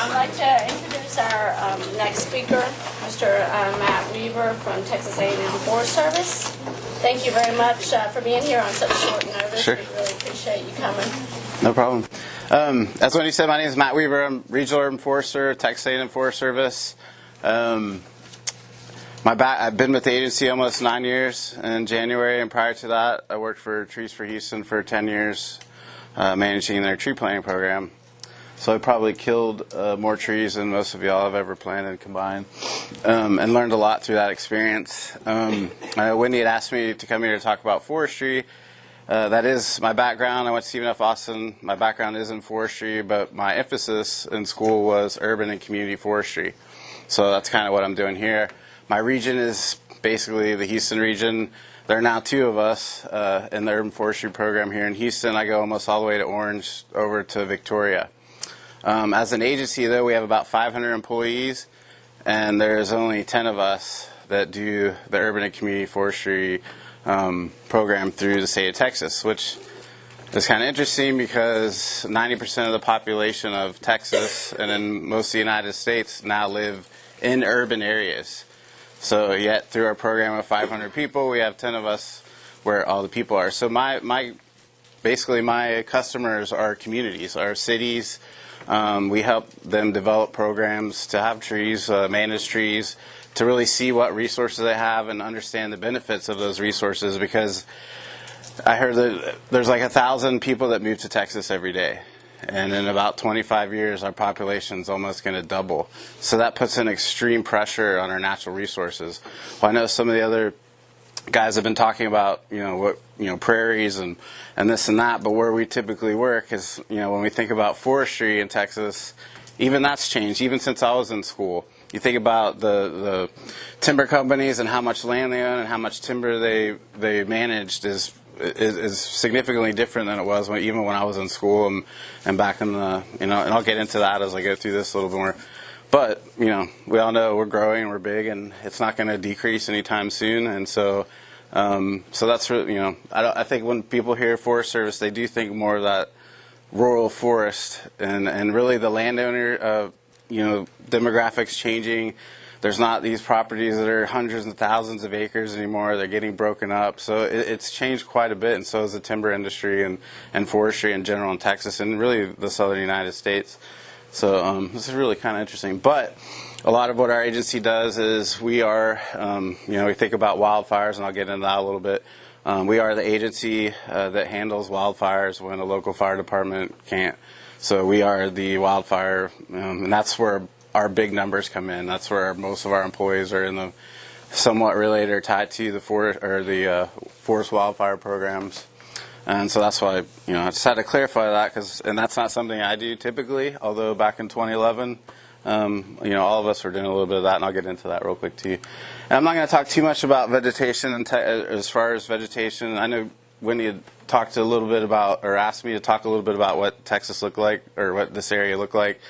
I'd like to introduce our next speaker, Mr. Matt Weaver from Texas A&M Forest Service. Thank you very much for being here on such short notice. Sure. We really appreciate you coming. No problem. As Wendy said, my name is Matt Weaver. I'm Regional Urban Forester, Texas A&M Forest Service. I've been with the agency almost 9 years in January, and prior to that, I worked for Trees for Houston for 10 years, managing their tree planting program. So I probably killed more trees than most of y'all have ever planted combined, and learned a lot through that experience. Wendy had asked me to come here to talk about forestry. That is my background. I went to Stephen F. Austin. My background is in forestry, but my emphasis in school was urban and community forestry. So that's kind of what I'm doing here. My region is basically the Houston region. There are now two of us in the urban forestry program here in Houston. I go almost all the way to Orange over to Victoria. As an agency, though, we have about 500 employees, and there's only 10 of us that do the urban and community forestry program through the state of Texas, which is kind of interesting because 90% of the population of Texas and in most of the United States now live in urban areas. So yet through our program of 500 people, we have 10 of us where all the people are. So basically my customers are communities, are cities. We help them develop programs to have trees, manage trees, to really see what resources they have and understand the benefits of those resources, because I heard that there's like 1,000 people that move to Texas every day. And in about 25 years, our population's almost going to double. So that puts an extreme pressure on our natural resources. Well, I know some of the other guys have been talking about, prairies and this and that, but where we typically work is, when we think about forestry in Texas, even that's changed, even since I was in school. You think about the timber companies and how much land they own and how much timber they managed is significantly different than it was even when I was in school and back in the, and I'll get into that as I go through this a little bit more. But, we all know we're growing, we're big, and it's not going to decrease anytime soon. And so that's really, I think when people hear Forest Service, they do think more of that rural forest and really the landowner, demographics changing. There's not these properties that are hundreds and thousands of acres anymore. They're getting broken up. So it's changed quite a bit, and so has the timber industry and forestry in general in Texas and really the southern United States. So this is really kind of interesting. But a lot of what our agency does is we are, we think about wildfires, and I'll get into that a little bit. We are the agency that handles wildfires when a local fire department can't. So we are the wildfire, and that's where our big numbers come in. That's where most of our employees are in the somewhat related or tied to the forest wildfire programs. And so that's why, I just had to clarify that, and that's not something I do typically, although back in 2011, all of us were doing a little bit of that, and I'll get into that real quick too. And I'm not going to talk too much about vegetation as far as vegetation. I know Wendy had talked a little bit about, or asked me to talk a little bit about what Texas looked like, or what this area looked like,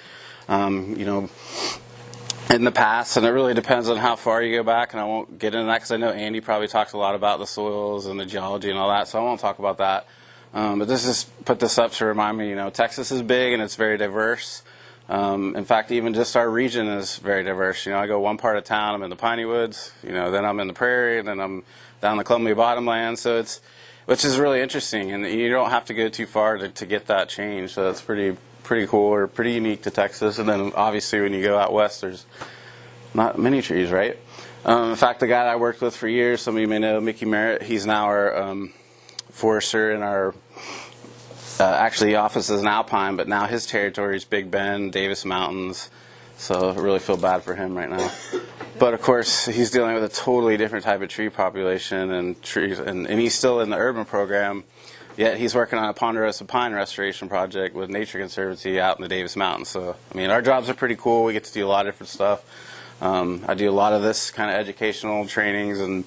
in the past, and it really depends on how far you go back, and I won't get into that because I know Andy probably talks a lot about the soils and the geology and all that, so I won't talk about that. But this is put this up to remind me, Texas is big and it's very diverse. In fact, even just our region is very diverse. I go one part of town, I'm in the Piney Woods, then I'm in the prairie, and then I'm down the Columbia Bottomland, so which is really interesting, and you don't have to go too far to get that change, so that's pretty cool, or pretty unique to Texas. And then obviously when you go out west, there's not many trees, right? In fact, the guy that I worked with for years, some of you may know, Mickey Merritt, he's now our forester in our, actually the office is in Alpine, but now his territory is Big Bend, Davis Mountains, so I really feel bad for him right now. But of course, he's dealing with a totally different type of tree population and trees, and he's still in the urban program. Yet he's working on a ponderosa pine restoration project with Nature Conservancy out in the Davis Mountains. So, our jobs are pretty cool. We get to do a lot of different stuff. I do a lot of this kind of educational trainings and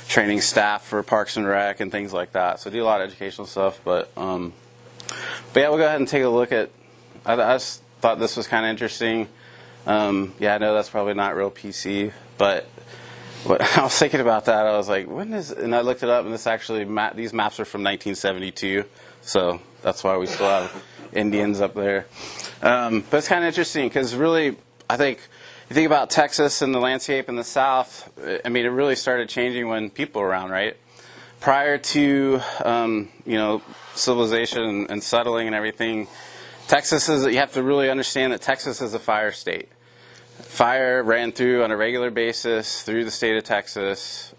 training staff for Parks and Rec and things like that. So I do a lot of educational stuff. But yeah, we'll go ahead and take a look at, I just thought this was kind of interesting. Yeah, I know that's probably not real PC, but I was thinking about that. I was like, and I looked it up, and these maps are from 1972, so that's why we still have Indians up there. But it's kind of interesting because really, I think you think about Texas and the landscape in the South. I mean, it really started changing when people were around, right? Prior to civilization and settling and everything, Texas is. You have to really understand that Texas is a fire state. Fire ran through on a regular basis through the state of Texas,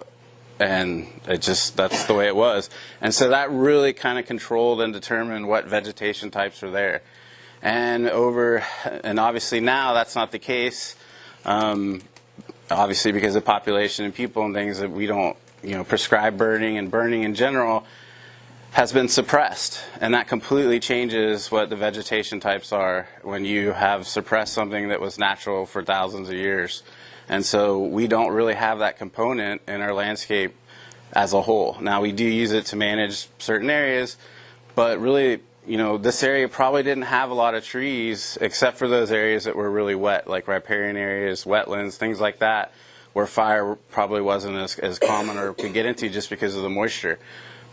and that's the way it was. And so that really kind of controlled and determined what vegetation types were there. And obviously now that's not the case. Obviously because of population and people and things, that we don't prescribe burning, and burning in general has been suppressed, and that completely changes what the vegetation types are when you have suppressed something that was natural for thousands of years. And so we don't really have that component in our landscape as a whole. Now we do use it to manage certain areas, but really, this area probably didn't have a lot of trees except for those areas that were really wet, like riparian areas, wetlands, things like that, where fire probably wasn't as common or could get into just because of the moisture.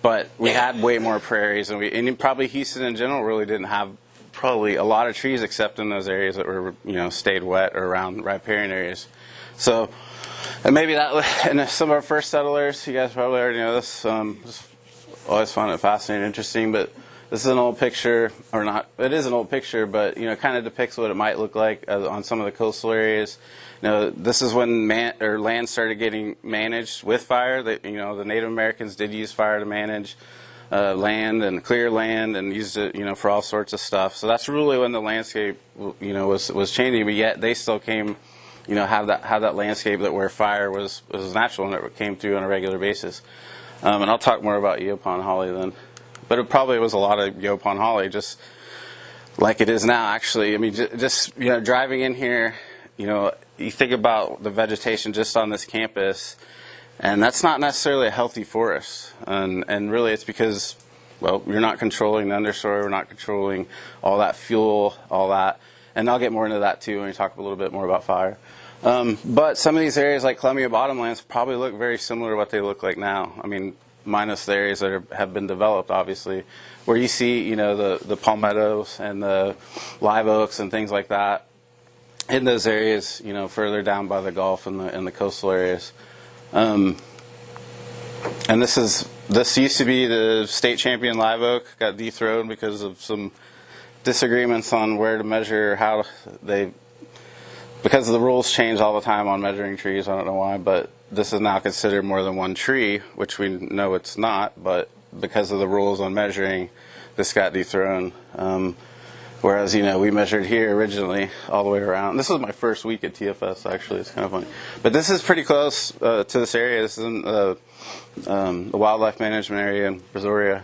But we had way more prairies, and probably Houston in general really didn't have probably a lot of trees except in those areas that were, stayed wet or around riparian areas. So, and maybe and some of our first settlers, you guys probably already know this, just always found it fascinating and interesting, but this is an old picture, or not, it is an old picture, but, it kind of depicts what it might look like on some of the coastal areas. This is when land started getting managed with fire. The Native Americans did use fire to manage land and clear land, and used it, for all sorts of stuff. So that's really when the landscape, was changing. But yet they still came, have that landscape where fire was natural and it came through on a regular basis. And I'll talk more about Yaupon holly then. But it probably was a lot of Yaupon holly, just like it is now. Actually, I mean, just driving in here. You think about the vegetation just on this campus, and that's not necessarily a healthy forest. And really it's because, well, you're not controlling the understory, we're not controlling all that fuel, all that. And I'll get more into that too when we talk a little bit more about fire. But some of these areas like Columbia Bottomlands probably look very similar to what they look like now. I mean, minus the areas that have been developed, obviously, where you see, the palmettos and the live oaks and things like that. In those areas, further down by the Gulf and the coastal areas, and this used to be the state champion live oak, got dethroned because of some disagreements on where to measure, because the rules change all the time on measuring trees. I don't know why, but this is now considered more than one tree, which we know it's not, but because of the rules on measuring, this got dethroned. Whereas, we measured here originally all the way around. This was my first week at TFS, actually. It's kind of funny. But this is pretty close to this area. This is in the wildlife management area in Brazoria.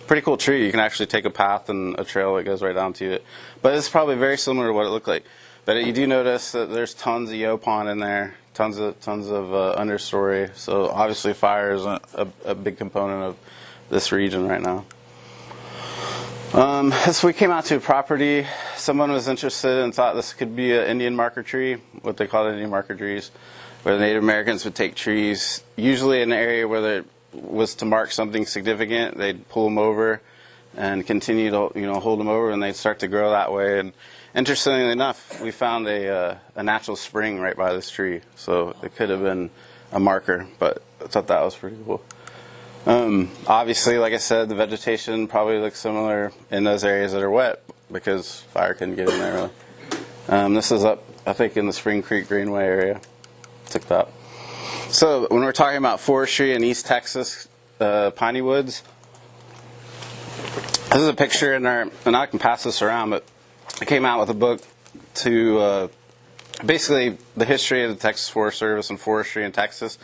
Pretty cool tree. You can actually take a path and a trail that goes right down to it. But it's probably very similar to what it looked like. But you do notice that there's tons of Yaupon in there, tons of understory. So obviously fire is a big component of this region right now. So we came out to a property. Someone was interested and thought this could be an Indian marker tree, what they call Indian marker trees, where the Native Americans would take trees, usually in an area where there was to mark something significant. They'd pull them over and continue to hold them over, and they'd start to grow that way. And interestingly enough, we found a natural spring right by this tree, so it could have been a marker. But I thought that was pretty cool. Obviously, like I said, the vegetation probably looks similar in those areas that are wet because fire couldn't get in there really. This is up, I think, in the Spring Creek Greenway area. Took that. So when we're talking about forestry in East Texas, piney woods, this is a picture in our, and I can pass this around, but I came out with a book to basically the history of the Texas Forest Service and forestry in Texas.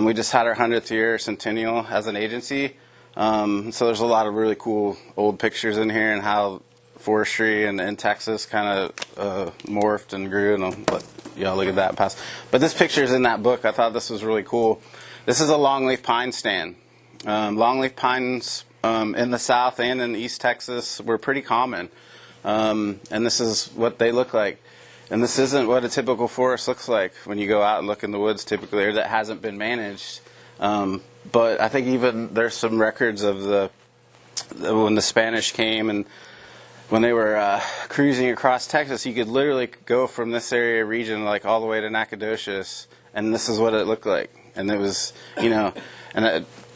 We just had our 100th year centennial as an agency, so there's a lot of really cool old pictures in here and how forestry in Texas kind of morphed and grew, and I'll let y'all look at that and pass. But this picture is in that book. I thought this was really cool. This is a longleaf pine stand. Longleaf pines in the South and in East Texas were pretty common, and this is what they look like. And this isn't what a typical forest looks like when you go out and look in the woods typically, or that hasn't been managed. But I think even there's some records of the when the Spanish came and when they were cruising across Texas, you could literally go from this area region like all the way to Nacogdoches, and this is what it looked like. And it was, and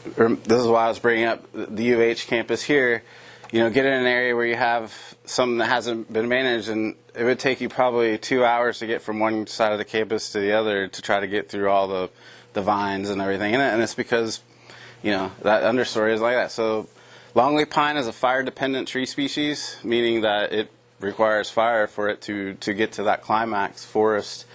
this is why I was bringing up the UH campus here. Get in an area where you have something that hasn't been managed, and it would take you probably 2 hours to get from one side of the campus to the other to try to get through all the vines and everything in it. And it's because, that understory is like that. So longleaf pine is a fire-dependent tree species, meaning that it requires fire for it to get to that climax forest.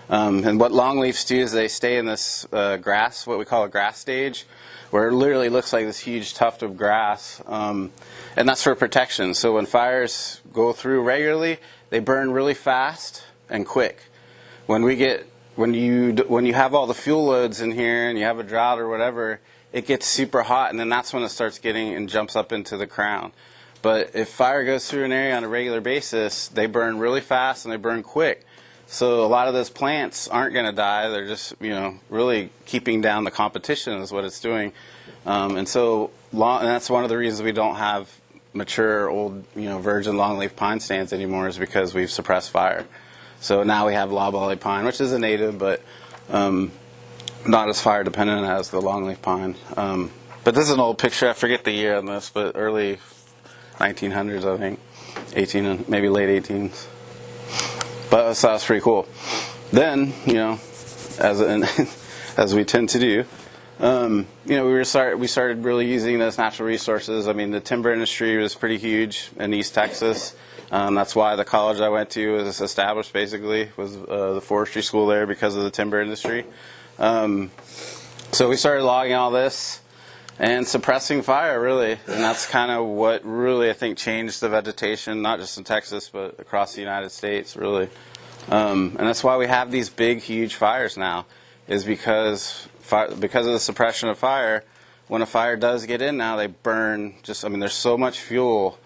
And what longleafs do is they stay in this grass, what we call a grass stage, where it literally looks like this huge tuft of grass. And that's for protection. So when fires go through regularly, they burn really fast and quick. When you have all the fuel loads in here and you have a drought or whatever, it gets super hot, and then that's when it starts getting and jumps up into the crown. But if fire goes through an area on a regular basis, they burn really fast and they burn quick. So a lot of those plants aren't going to die. They're just, really keeping down the competition is what it's doing. And that's one of the reasons we don't have mature, old, virgin longleaf pine stands anymore, is because we've suppressed fire. So now we have loblolly pine, which is a native, but not as fire dependent as the longleaf pine. But this is an old picture. I forget the year on this, but early 1900s, I think, maybe late 18s. But so that was pretty cool. Then, as we tend to do, we started really using those natural resources. I mean, the timber industry was pretty huge in East Texas. That's why the college I went to was established, basically, was the forestry school there because of the timber industry. So we started logging all this and suppressing fire, really. And that's kind of what really, I think, changed the vegetation, not just in Texas, but across the United States, really. And that's why we have these big, huge fires now, is because of the suppression of fire. When a fire does get in now, they burn there's so much fuel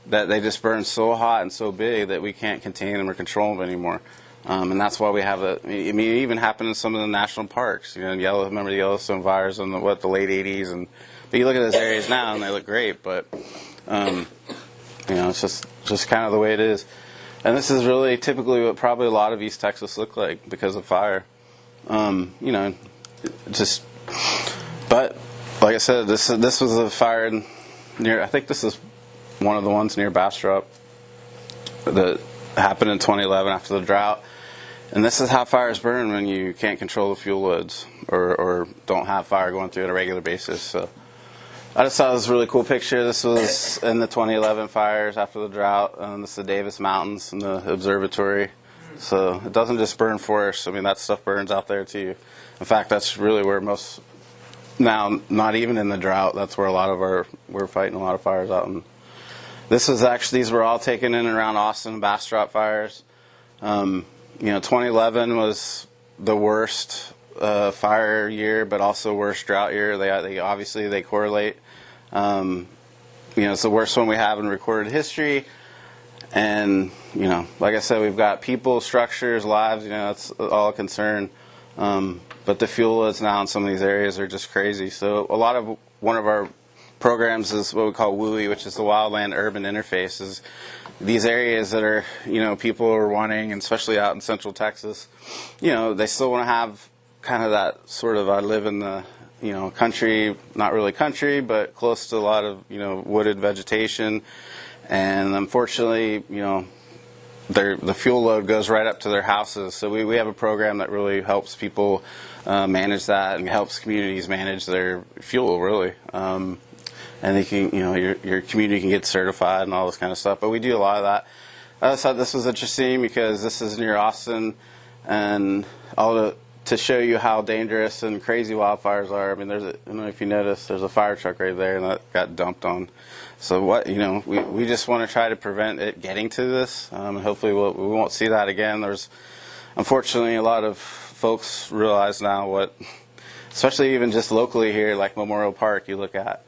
that they just burn so hot and so big that we can't contain them or control them anymore. And that's why we have it even happened in some of the national parks. Remember the Yellowstone fires in the late 80s, but you look at those areas now and they look great, but it's just kind of the way it is. And this is really typically what probably a lot of East Texas look like because of fire. But like I said, this was a fire near, I think this is one of the ones near Bastrop that happened in 2011 after the drought. And this is how fires burn when you can't control the fuel loads or don't have fire going through on a regular basis. So I just thought it was a really cool picture. This was in the 2011 fires after the drought. This is the Davis Mountains and the observatory. So it doesn't just burn forests. That stuff burns out there too. In fact, that's really where most, now not even in the drought, that's where we're fighting a lot of fires out. And these were all taken in and around Austin, Bastrop fires. 2011 was the worst fire year, but also worst drought year. They obviously correlate. It's the worst one we have in recorded history. And, like I said, we've got people, structures, lives, that's all a concern. But the fuel loads now in some of these areas are just crazy. So one of our programs is what we call WUI, which is the Wildland-Urban Interface. Is these areas that are, people are wanting, and especially out in central Texas, they still want to have kind of that sort of, I live in the, country, not really country, but close to a lot of, wooded vegetation. And unfortunately, the fuel load goes right up to their houses. So we have a program that really helps people manage that and helps communities manage their fuel, really. And they can, your community can get certified and all this kind of stuff. But we do a lot of that. I just thought this was interesting because this is near Austin, and to show you how dangerous and crazy wildfires are. I don't know if you noticed, there's a fire truck right there, and that got dumped on. So we just want to try to prevent it getting to this. Hopefully we won't see that again. There's unfortunately a lot of folks realize now especially even just locally here, like Memorial Park, you look at.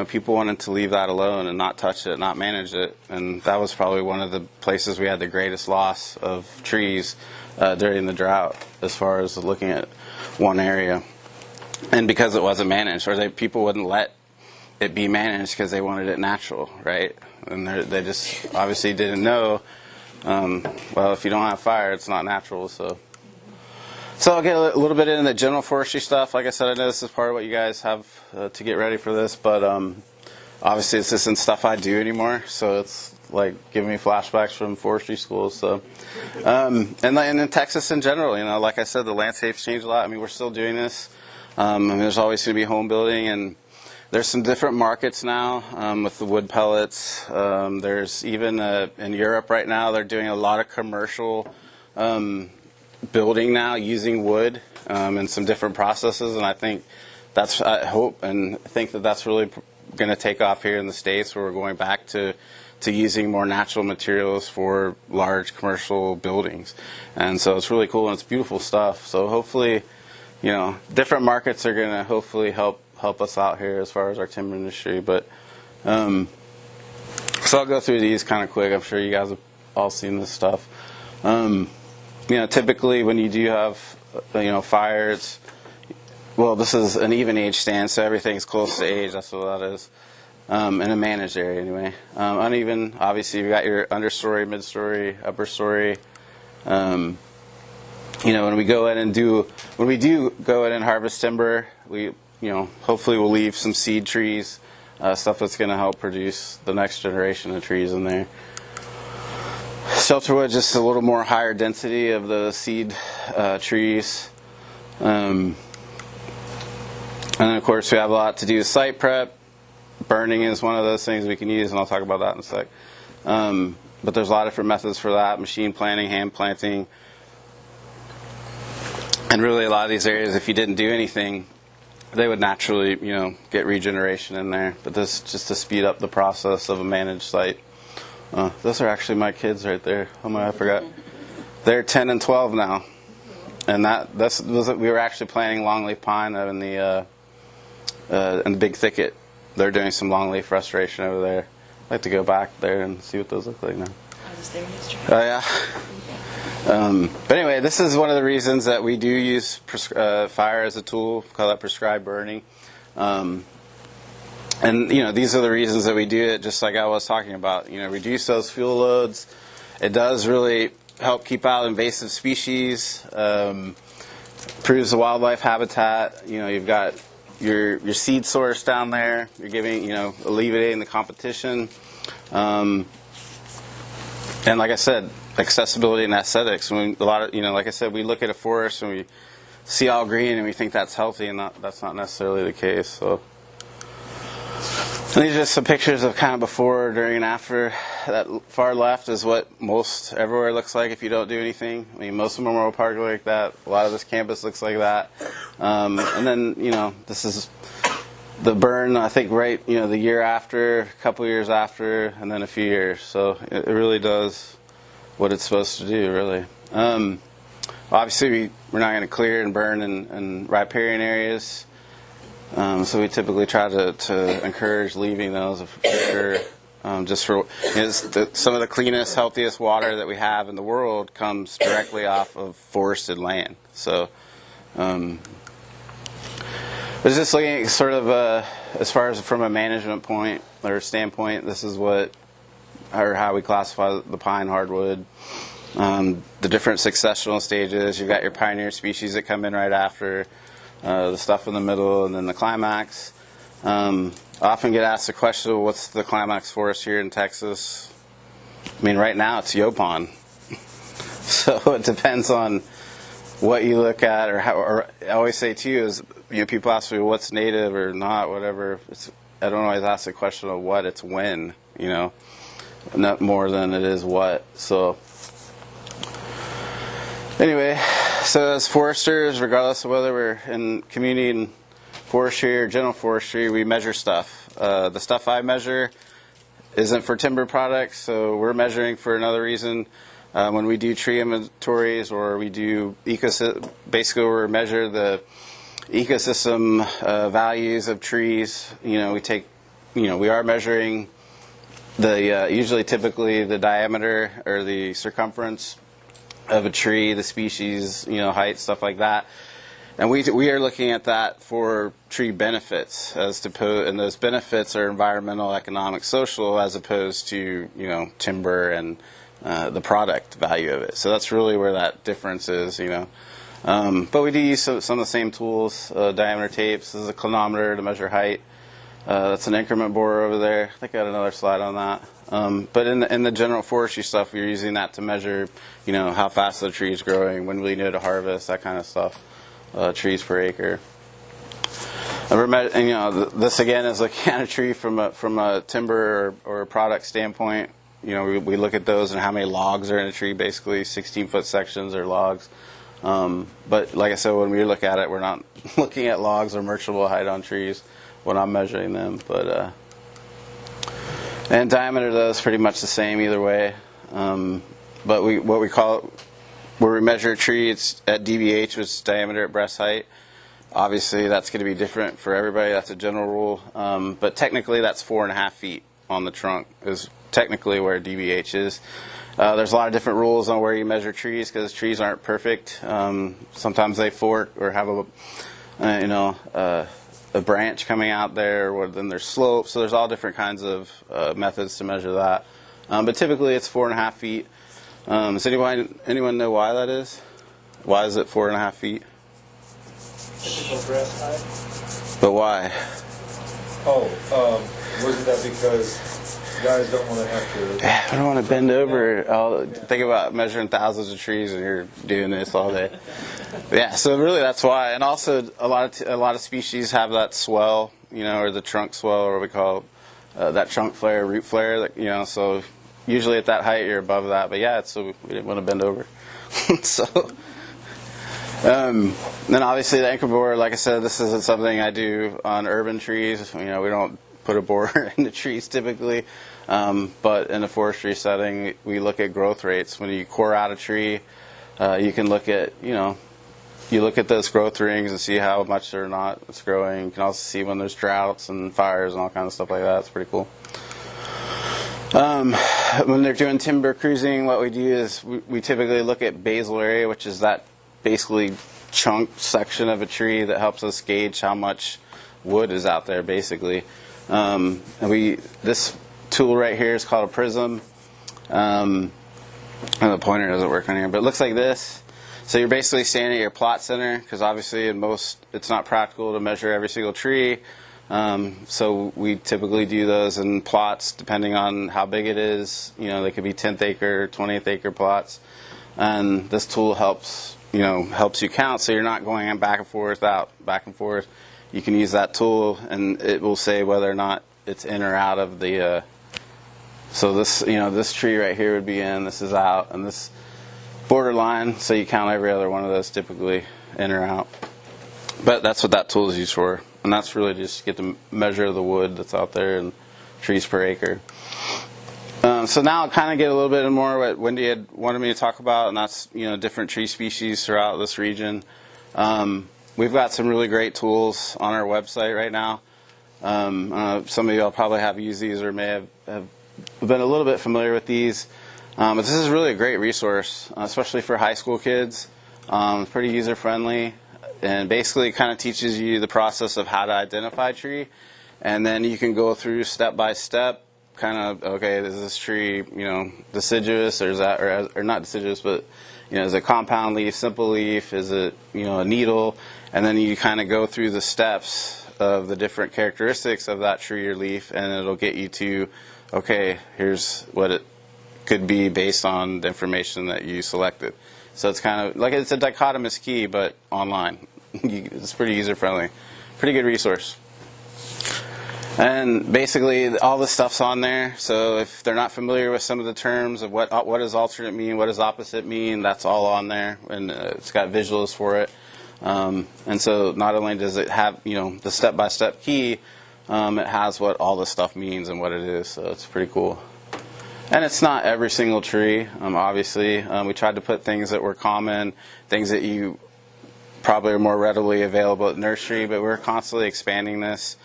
People wanted to leave that alone and not touch it, not manage it, and that was probably one of the places we had the greatest loss of trees during the drought, as far as looking at one area. And because it wasn't managed, or people wouldn't let it be managed because they wanted it natural, right? And they just obviously didn't know. Well, if you don't have fire, it's not natural. So I'll get a little bit into the general forestry stuff. Like I said, I know this is part of what you guys have to get ready for this, but obviously this isn't stuff I do anymore. So it's like giving me flashbacks from forestry school. So and in Texas in general, like I said, the landscape's changed a lot. I mean, we're still doing this. I mean, there's always going to be home building, and there's some different markets now with the wood pellets. There's even in Europe right now, they're doing a lot of commercial building now using wood and some different processes, and I hope and think that that's really going to take off here in the States, where we're going back to using more natural materials for large commercial buildings. And so it's really cool, and it's beautiful stuff. So hopefully, different markets are going to hopefully help us out here as far as our timber industry. But so I'll go through these kind of quick. I'm sure you guys have all seen this stuff. Typically when you do have fires, well, this is an even age stand, so everything's close to age. That's what that is. In a managed area anyway. Uneven, obviously you've got your understory, midstory, upper story. When we do go in and harvest timber, we hopefully we'll leave some seed trees, stuff that's going to help produce the next generation of trees in there. Shelterwood, just a little more higher density of the seed trees. And then of course we have a lot to do with site prep. Burning is one of those things we can use, and I'll talk about that in a sec. But there's a lot of different methods for that: machine planting, hand planting. And really, a lot of these areas, if you didn't do anything, they would naturally, get regeneration in there. But this just to speed up the process of a managed site. Those are actually my kids right there. Oh my, I forgot. They're 10 and 12 now, and we were actually planting longleaf pine in the big thicket. They're doing some longleaf restoration over there. I'd like to go back there and see what those look like now. Oh yeah. But anyway, this is one of the reasons that we do use fire as a tool. We call that prescribed burning. And these are the reasons that we do it. Just like I was talking about, reduce those fuel loads. It does really help keep out invasive species. Improves the wildlife habitat. You've got your seed source down there. You're giving, alleviating the competition. And like I said, accessibility and aesthetics. Like I said, we look at a forest and we see all green and we think that's healthy, and that's not necessarily the case. So these are just some pictures of kind of before, during, and after. That far left is what most everywhere looks like if you don't do anything. I mean, most of Memorial Park look like that. A lot of this campus looks like that. And then, this is the burn, I think, right, the year after, a couple years after, and then a few years. So it really does what it's supposed to do, really. Obviously, we're not going to clear and burn in riparian areas. So we typically try to encourage leaving those for sure. Just for some of the cleanest, healthiest water that we have in the world comes directly off of forested land. So, I was just looking at sort of as far as from a management point or standpoint, this is how we classify the pine hardwood. The different successional stages. You've got your pioneer species that come in right after, the stuff in the middle, and then the climax. I often get asked the question, well, what's the climax forest here in Texas? I mean, right now it's Yopon. So it depends on what you look at, or I always say too is, people ask me what's native or not, whatever. I don't always ask the question of what, it's when, not more than it is what. So anyway, so as foresters, regardless of whether we're in community and forestry or general forestry, we measure stuff. The stuff I measure isn't for timber products, so we're measuring for another reason. When we do tree inventories or we do basically we measure the ecosystem values of trees. We are measuring the typically the diameter or the circumference of a tree, the species, height, stuff like that. we are looking at that for tree benefits, and those benefits are environmental, economic, social, as opposed to timber and the product value of it. So that's really where that difference is, But we do use some of the same tools, diameter tapes. This is a clinometer to measure height. That's an increment borer over there. I think I had another slide on that. But in the general forestry stuff, we're using that to measure, how fast the tree is growing, when we know to harvest, that kind of stuff, trees per acre. And this again is looking at a tree from a timber or a product standpoint. We look at those and how many logs are in a tree, basically 16-foot sections or logs. But like I said, when we look at it, we're not looking at logs or merchantable height on trees when I'm measuring them. But and diameter, though, is pretty much the same either way. But where we measure a tree, it's at DBH, which is diameter at breast height. Obviously, that's going to be different for everybody. That's a general rule. But technically, that's 4.5 feet on the trunk is technically where DBH is. There's a lot of different rules on where you measure trees because trees aren't perfect. Sometimes they fork or have a branch coming out there, or then there's slopes. So there's all different kinds of methods to measure that. But typically, it's 4.5 feet. Does anyone know why that is? Why is it 4.5 feet? Typical breast height. But why? Wasn't that because guys don't want to have to... I don't want to bend over. Think about measuring thousands of trees and you're doing this all day. Yeah, so really that's why. And also a lot of species have that swell, or the trunk swell, or what we call that trunk flare, root flare. So usually at that height you're above that. But yeah, so we didn't want to bend over. Then obviously the anchor borer, like I said, this isn't something I do on urban trees. We don't put a borer into trees typically. But in a forestry setting, we look at growth rates. When you core out a tree, you can look at, you look at those growth rings and see how much or not it's growing. You can also see when there's droughts and fires and all kinds of stuff like that. It's pretty cool. When they're doing timber cruising, what we do is we typically look at basal area, which is that basically chunk section of a tree that helps us gauge how much wood is out there, basically. And this tool right here is called a prism. And the pointer doesn't work on here, but it looks like this. So you're basically standing at your plot center, because obviously it's not practical to measure every single tree. So we typically do those in plots depending on how big it is. They could be 10th acre, 20th acre plots. And this tool helps you count, so you're not going back and forth, back and forth. You can use that tool, and it will say whether or not it's in or out of the. So this tree right here would be in, this is out, and this borderline. So you count every other one of those, typically in or out. But that's what that tool is used for, and that's really just to get the measure of the wood that's out there and trees per acre. So now I'll kind of get a little bit more what Wendy had wanted me to talk about, and that's different tree species throughout this region. We've got some really great tools on our website right now. Some of you will probably have used these or may have been a little bit familiar with these. But this is really a great resource, especially for high school kids. It's pretty user-friendly, and basically kind of teaches you the process of how to identify a tree. And then you can go through step by step, kind of, okay, is this tree, deciduous, or is that, or not deciduous, but, is it compound leaf, simple leaf, is it, a needle? And then you kind of go through the steps of the different characteristics of that tree or leaf, and it'll get you to, okay, here's what it could be based on the information that you selected. So it's kind of like it's a dichotomous key, but online. It's pretty user-friendly. Pretty good resource. And basically, all this stuff's on there. So if they're not familiar with some of the terms of what does alternate mean, what does opposite mean, that's all on there, and it's got visuals for it. And so not only does it have the step-by-step key, it has what all this stuff means and what it is. So it's pretty cool. And it's not every single tree, obviously. We tried to put things that were common, things that you probably are more readily available at nursery, but we're constantly expanding this.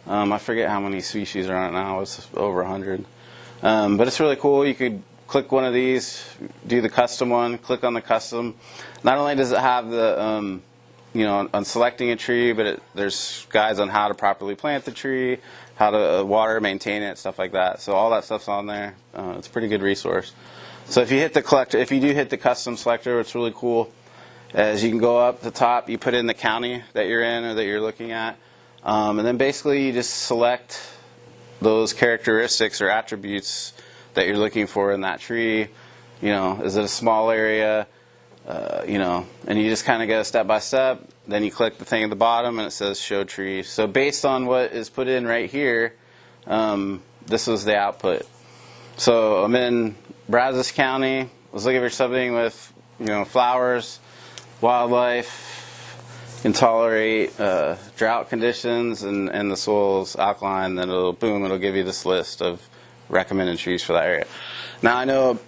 I forget how many species are on it now. It's over 100. But it's really cool. You could click one of these, do the custom one, click on the custom. Not only does it have the on selecting a tree, but there's guides on how to properly plant the tree, how to water, maintain it, stuff like that. So all that stuff's on there. It's a pretty good resource. So if you hit the collector, if you do hit the custom selector, it's really cool. As you can go up the top, you put in the county that you're in or that you're looking at, and then basically you just select those characteristics or attributes that you're looking for in that tree. Is it a small area? And you just kind of go step by step. Then you click the thing at the bottom and it says show tree. So based on what is put in right here, this was the output. So I'm in Brazos County. I was looking for something with, flowers, wildlife, can tolerate drought conditions, and the soil's alkaline. Then it'll give you this list of recommended trees for that area. Now I know,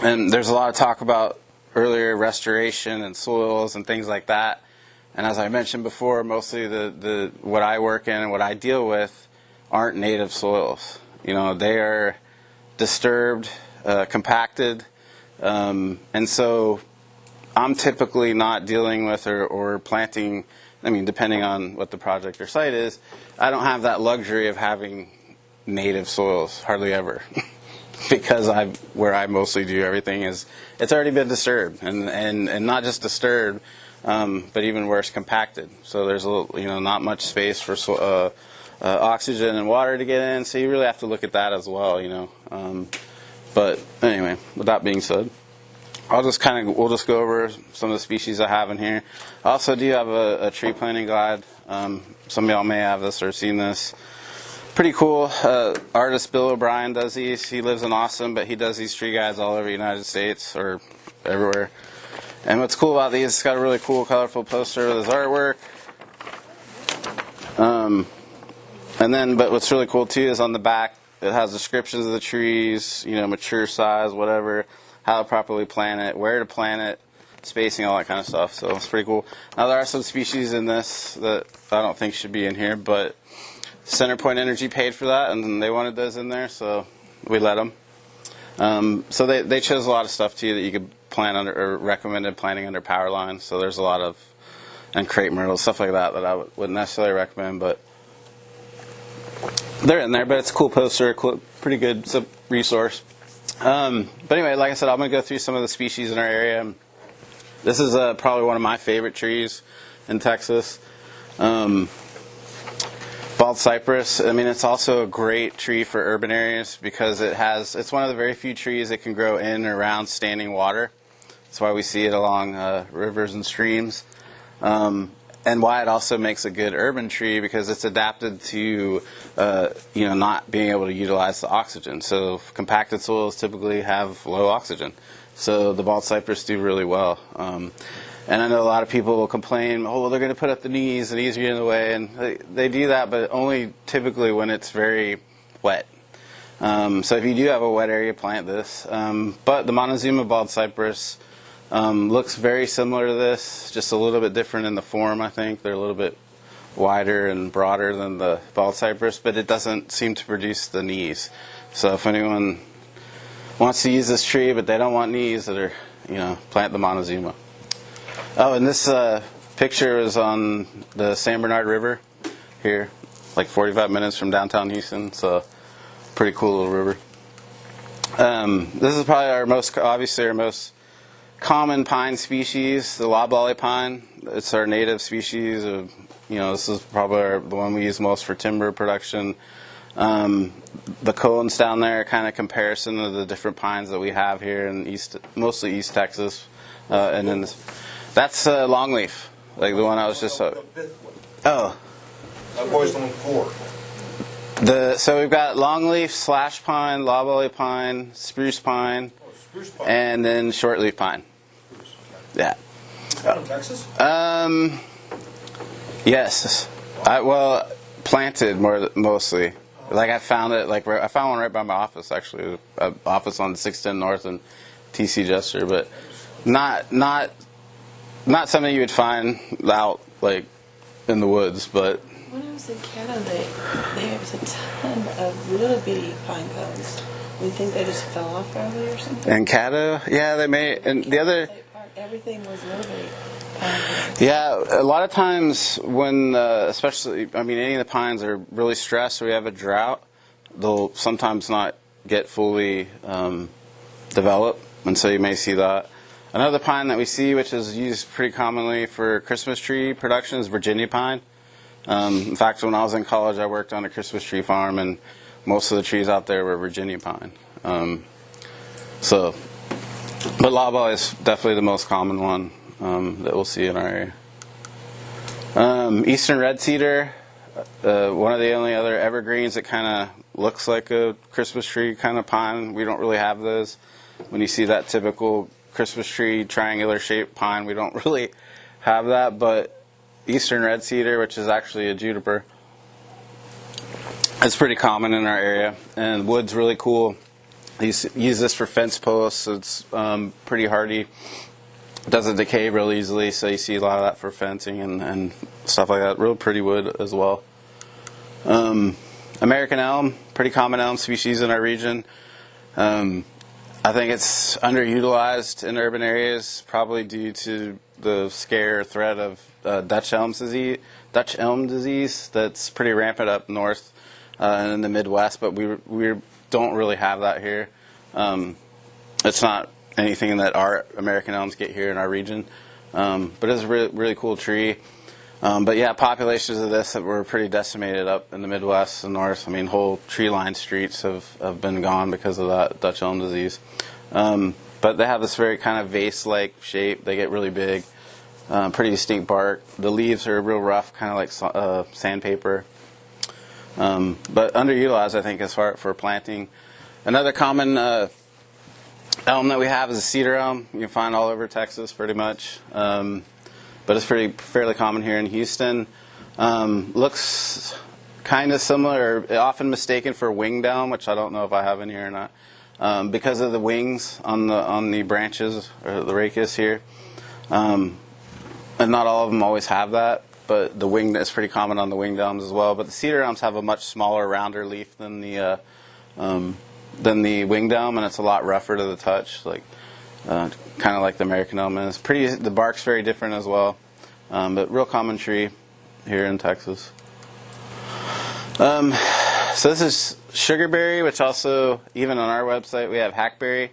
and there's a lot of talk about earlier restoration and soils and things like that. And as I mentioned before, mostly the what I work in and what I deal with aren't native soils. They are disturbed, compacted, and so I'm typically not dealing with or planting. Depending on what the project or site is, I don't have that luxury of having native soils, hardly ever. Because where I mostly do everything is, it's already been disturbed, and not just disturbed, but even worse, compacted. So there's not much space for oxygen and water to get in. So you really have to look at that as well, But anyway, with that being said, we'll just go over some of the species I have in here. I also do have a tree planting guide. Some of y'all may have this or seen this. Pretty cool. Artist Bill O'Brien does these. He lives in Austin, but he does these tree guides all over the United States or everywhere. And what's cool about these, it's got a really cool, colorful poster with his artwork. But what's really cool too is on the back, it has descriptions of the trees, mature size, whatever, how to properly plant it, where to plant it, spacing, all that kind of stuff. So it's pretty cool. Now there are some species in this that I don't think should be in here, but CenterPoint Energy paid for that, and they wanted those in there, so we let them. So they chose a lot of stuff too that you could plant under, or recommended planting under power lines. So there's a lot of, and crepe myrtles, stuff like that I wouldn't necessarily recommend, but they're in there. But it's a cool poster, pretty good resource. But anyway, like I said, I'm going to go through some of the species in our area. This is probably one of my favorite trees in Texas. Bald cypress. It's also a great tree for urban areas because it's one of the very few trees that can grow in and around standing water. That's why we see it along rivers and streams. And why it also makes a good urban tree, because it's adapted to not being able to utilize the oxygen. So compacted soils typically have low oxygen. So the bald cypress do really well. And I know a lot of people will complain, they're going to put up the knees are in the way, and they do that, but only typically when it's very wet. So if you do have a wet area, plant this. But the Montezuma bald cypress looks very similar to this, just a little bit different in the form, I think. They're a little bit wider and broader than the bald cypress, but it doesn't seem to produce the knees. So if anyone wants to use this tree, but they don't want knees, that are, plant the Montezuma. Oh, and this picture is on the San Bernard River here, like 45 minutes from downtown Houston. So pretty cool little river. This is probably our most common pine species, the loblolly pine. It's our native species. This is probably the one we use most for timber production. The cones down there, kind of comparison of the different pines that we have here in mostly East Texas, and then that's longleaf, like the one I was just. The fifth one. Oh. That was on 4. So we've got longleaf, slash pine, loblolly pine, spruce pine, and then shortleaf pine. Yeah. Is that in Texas? Yes. Planted mostly. Like I found it. I found one right by my office. Actually, an office on 610 North and TC Jester, but not something you would find out in the woods. But when I was in Canada, there was a ton of little bitty pine cones. We think they just fell off early or something. In Caddo, yeah, they may. And the other. Everything was little bitty. Yeah, a lot of times when, especially, I mean, any of the pines are really stressed or we have a drought, they'll sometimes not get fully developed, and so you may see that. Another pine that we see, which is used pretty commonly for Christmas tree production, is Virginia pine. In fact, when I was in college, I worked on a Christmas tree farm, and most of the trees out there were Virginia pine. But loblolly is definitely the most common one that we'll see in our area. Eastern red cedar, one of the only other evergreens that kind of looks like a Christmas tree kind of pine. We don't really have those. When you see that typical Christmas tree triangular shaped pine, we don't really have that, but Eastern red cedar, which is actually a juniper, it's pretty common in our area, and wood's really cool. Use this for fence posts. It's pretty hardy. It doesn't decay real easily, so you see a lot of that for fencing and stuff like that. Real pretty wood as well. American elm, pretty common elm species in our region. I think it's underutilized in urban areas, probably due to the scare threat of Dutch elm disease that's pretty rampant up north and in the Midwest, but we don't really have that here. It's not anything that our American elms get here in our region, but it's a really cool tree. But yeah, populations of this that were pretty decimated up in the Midwest and North. I mean, whole tree-lined streets have been gone because of that Dutch elm disease. But they have this very kind of vase-like shape. They get really big, pretty distinct bark. The leaves are real rough, kind of like sandpaper. But underutilized, I think, as far for planting. Another common elm that we have is a cedar elm. You can find all over Texas, pretty much. But it's fairly common here in Houston. Looks kind of similar, or often mistaken for winged elm, which I don't know if I have in here or not, because of the wings on the branches or the rachis here. And not all of them always have that, but the winged is pretty common on the winged elms as well. But the cedar elms have a much smaller, rounder leaf than the winged elm, and it's a lot rougher to the touch, like kind of like the American elm is. The bark's very different as well, but real common tree here in Texas. So this is sugarberry, which also, even on our website, we have hackberry.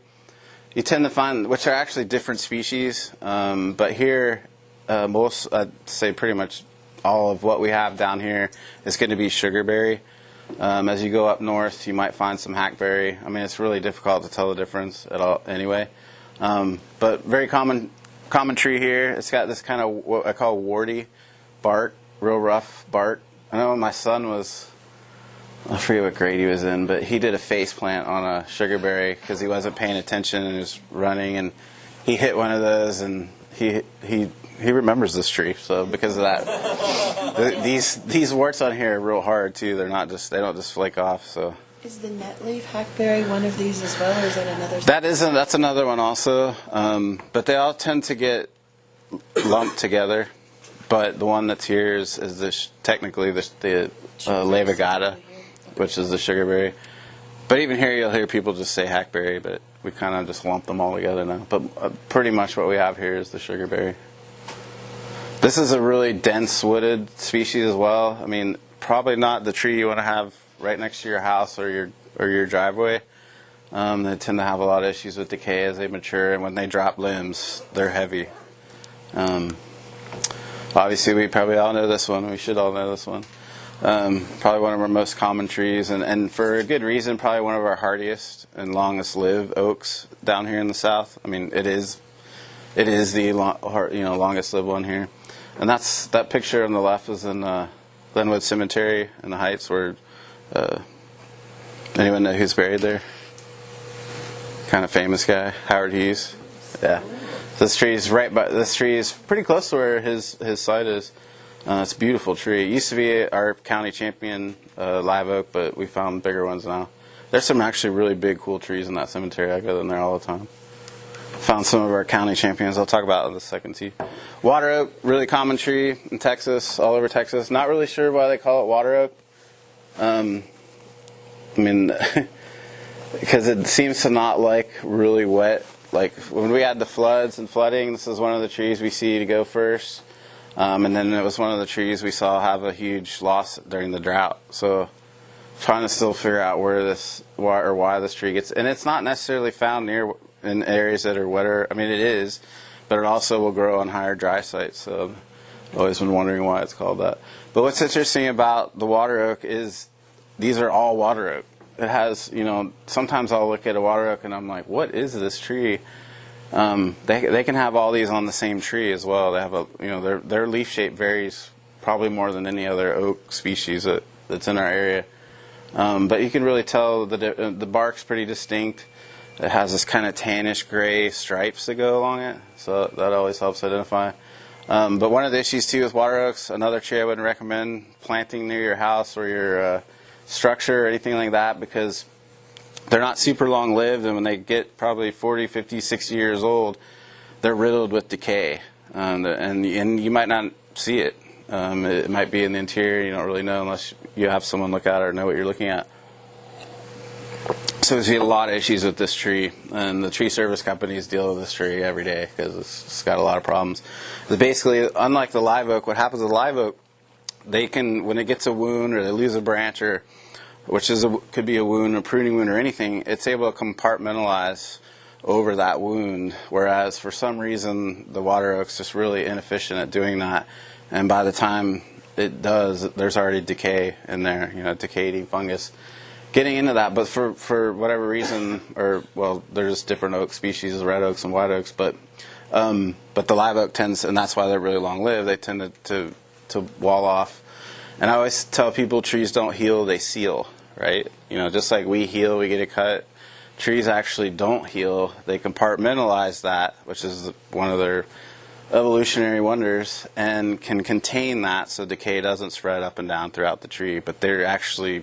You tend to find, which are actually different species, but here, I'd say pretty much all of what we have down here is going to be sugarberry. As you go up north, you might find some hackberry. I mean, it's really difficult to tell the difference at all anyway. But very common tree here. It's got this kind of what I call warty bark, real rough bark. I know when my son was, I forget what grade he was in, but he did a face plant on a sugarberry because he wasn't paying attention and he was running, and he hit one of those, and he remembers this tree. So because of that, these warts on here are real hard too. They don't just flake off. So. Is the netleaf hackberry one of these as well, or is that another? That's another one also, but they all tend to get lumped together. But the one that's here is technically the levigata, which is the sugarberry. But even here, you'll hear people just say hackberry, but we kind of just lump them all together now. But pretty much what we have here is the sugarberry. This is a really dense wooded species as well. I mean, probably not the tree you want to have right next to your house or your driveway. They tend to have a lot of issues with decay as they mature, and when they drop limbs, they're heavy. Obviously, we probably all know this one. We should all know this one. Probably one of our most common trees, and for a good reason, probably one of our hardiest and longest lived oaks down here in the South. I mean, it is the longest lived one here. And that picture on the left is in Glenwood Cemetery in the Heights, where anyone know who's buried there? Kind of famous guy, Howard Hughes. Yeah. This tree is pretty close to where his site is. It's a beautiful tree. It used to be our county champion live oak, but we found bigger ones now. There's some actually really big, cool trees in that cemetery. I go in there all the time. Found some of our county champions. I'll talk about it in the second tee. Water oak, really common tree in Texas, all over Texas. Not really sure why they call it water oak. I mean, because it seems to not like really wet, like when we had the floods and flooding, this is one of the trees we see to go first. And then it was one of the trees we saw have a huge loss during the drought. So trying to still figure out why this tree gets, and it's not necessarily found near in areas that are wetter. I mean, it is, but it also will grow on higher dry sites. So I've always been wondering why it's called that. But what's interesting about the water oak is these are all water oak. It has, sometimes I'll look at a water oak and I'm like, what is this tree? They can have all these on the same tree as well. They have their leaf shape varies probably more than any other oak species that's in our area. But you can really tell the bark's pretty distinct. It has this kind of tannish gray stripes that go along it, so that always helps identify. But one of the issues too with water oaks, another tree I wouldn't recommend planting near your house or your structure or anything like that, because they're not super long lived, and when they get probably 40, 50, 60 years old, they're riddled with decay, and you might not see it. It might be in the interior, you don't really know unless you have someone look at it or know what you're looking at. So we see a lot of issues with this tree, and the tree service companies deal with this tree every day because it's got a lot of problems. But basically, unlike the live oak, what happens with live oak, they can, when it gets a wound or they lose a branch, or could be a wound, a pruning wound, or anything, it's able to compartmentalize over that wound. Whereas for some reason, the water oak's just really inefficient at doing that, and by the time it does, there's already decay in there, decaying fungus getting into that. But for whatever reason, there's different oak species, red oaks and white oaks, but the live oak tends, and that's why they're really long lived, they tend to wall off. And I always tell people trees don't heal, they seal, right? Just like we heal, we get a cut, trees actually don't heal, they compartmentalize that, which is one of their evolutionary wonders, and can contain that so decay doesn't spread up and down throughout the tree. But they're actually,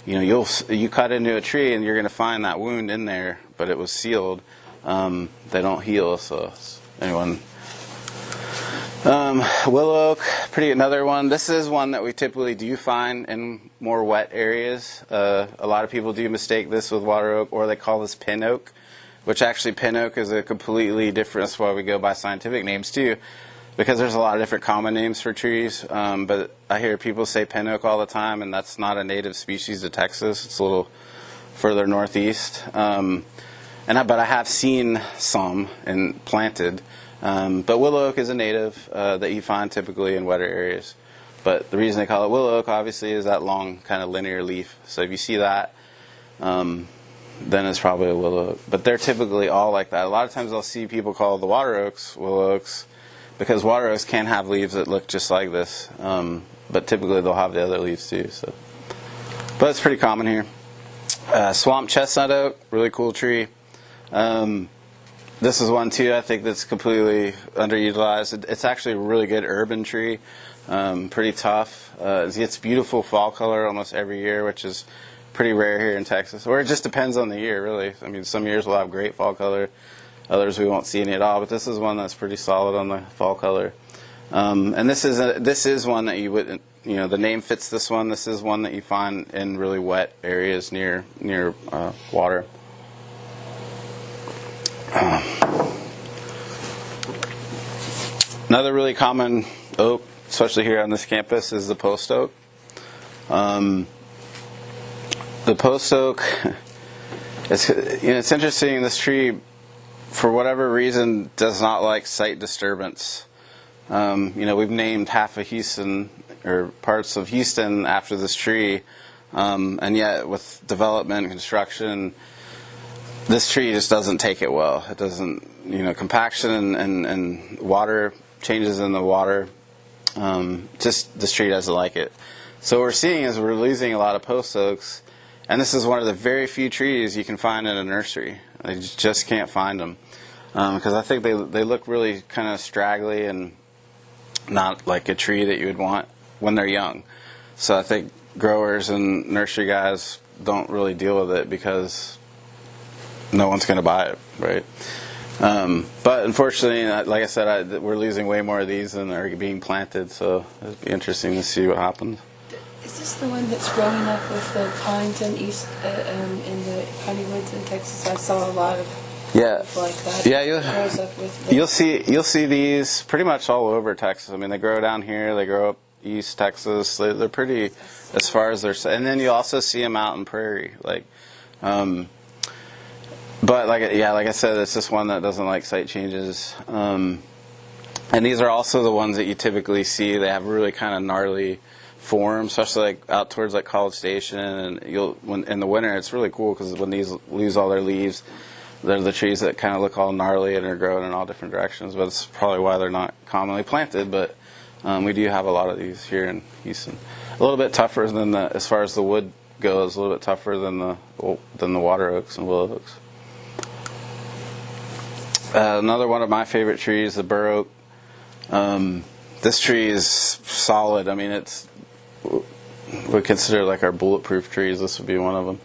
you cut into a tree and you're going to find that wound in there, but it was sealed. They don't heal, so anyone. Willow oak, another one. This is one that we typically do find in more wet areas. A lot of people do mistake this with water oak, or they call this pin oak, which actually pin oak is a completely different, that's why we go by scientific names too, because there's a lot of different common names for trees. But I hear people say pin oak all the time, and that's not a native species to Texas. It's a little further northeast. But I have seen some and planted. But willow oak is a native that you find typically in wetter areas. But the reason they call it willow oak, obviously, is that long kind of linear leaf. So if you see that, then it's probably a willow oak. But they're typically all like that. A lot of times I'll see people call the water oaks willow oaks, because water oaks can have leaves that look just like this. But typically they'll have the other leaves too. So, but it's pretty common here. Swamp chestnut oak, really cool tree. This is one too, I think, that's completely underutilized. It's actually a really good urban tree, pretty tough. It gets beautiful fall color almost every year, which is pretty rare here in Texas. Or it just depends on the year, really. I mean, some years we'll have great fall color, others we won't see any at all. But this is one that's pretty solid on the fall color. And this is one that you wouldn't, the name fits this one. This is one that you find in really wet areas near water. Another really common oak, especially here on this campus, is the post oak. The post oak, it's interesting. This tree, for whatever reason, does not like site disturbance. We've named half of Houston, or parts of Houston, after this tree, and yet with development and construction, this tree just doesn't take it well. It doesn't, compaction and water changes in the water. Just this tree doesn't like it. So what we're seeing is we're losing a lot of post oaks, and this is one of the very few trees you can find in a nursery. You just can't find them because I think they look really kind of straggly and not like a tree that you would want when they're young. So I think growers and nursery guys don't really deal with it because no one's going to buy it, right? But unfortunately, like I said, we're losing way more of these than are being planted, so it'd be interesting to see what happens. Is this the one that's growing up with the pines in the piney woods in Texas? I saw a lot of Yeah. like that. Yeah, Grows up with the- you'll see these pretty much all over Texas. I mean, they grow down here, they grow up East Texas. They're pretty as far as and then you also see them out in prairie, like. But like I said, it's just one that doesn't like site changes. And these are also the ones that you typically see. They have really kind of gnarly form, especially like out towards like College Station. And when in the winter, it's really cool because when these lose all their leaves, they're the trees that kind of look all gnarly and are growing in all different directions. But it's probably why they're not commonly planted. But we do have a lot of these here in Houston. A little bit tougher than as far as the wood goes. A little bit tougher than the water oaks and willow oaks. Another one of my favorite trees, the bur oak. This tree is solid. I mean, we consider like our bulletproof trees. This would be one of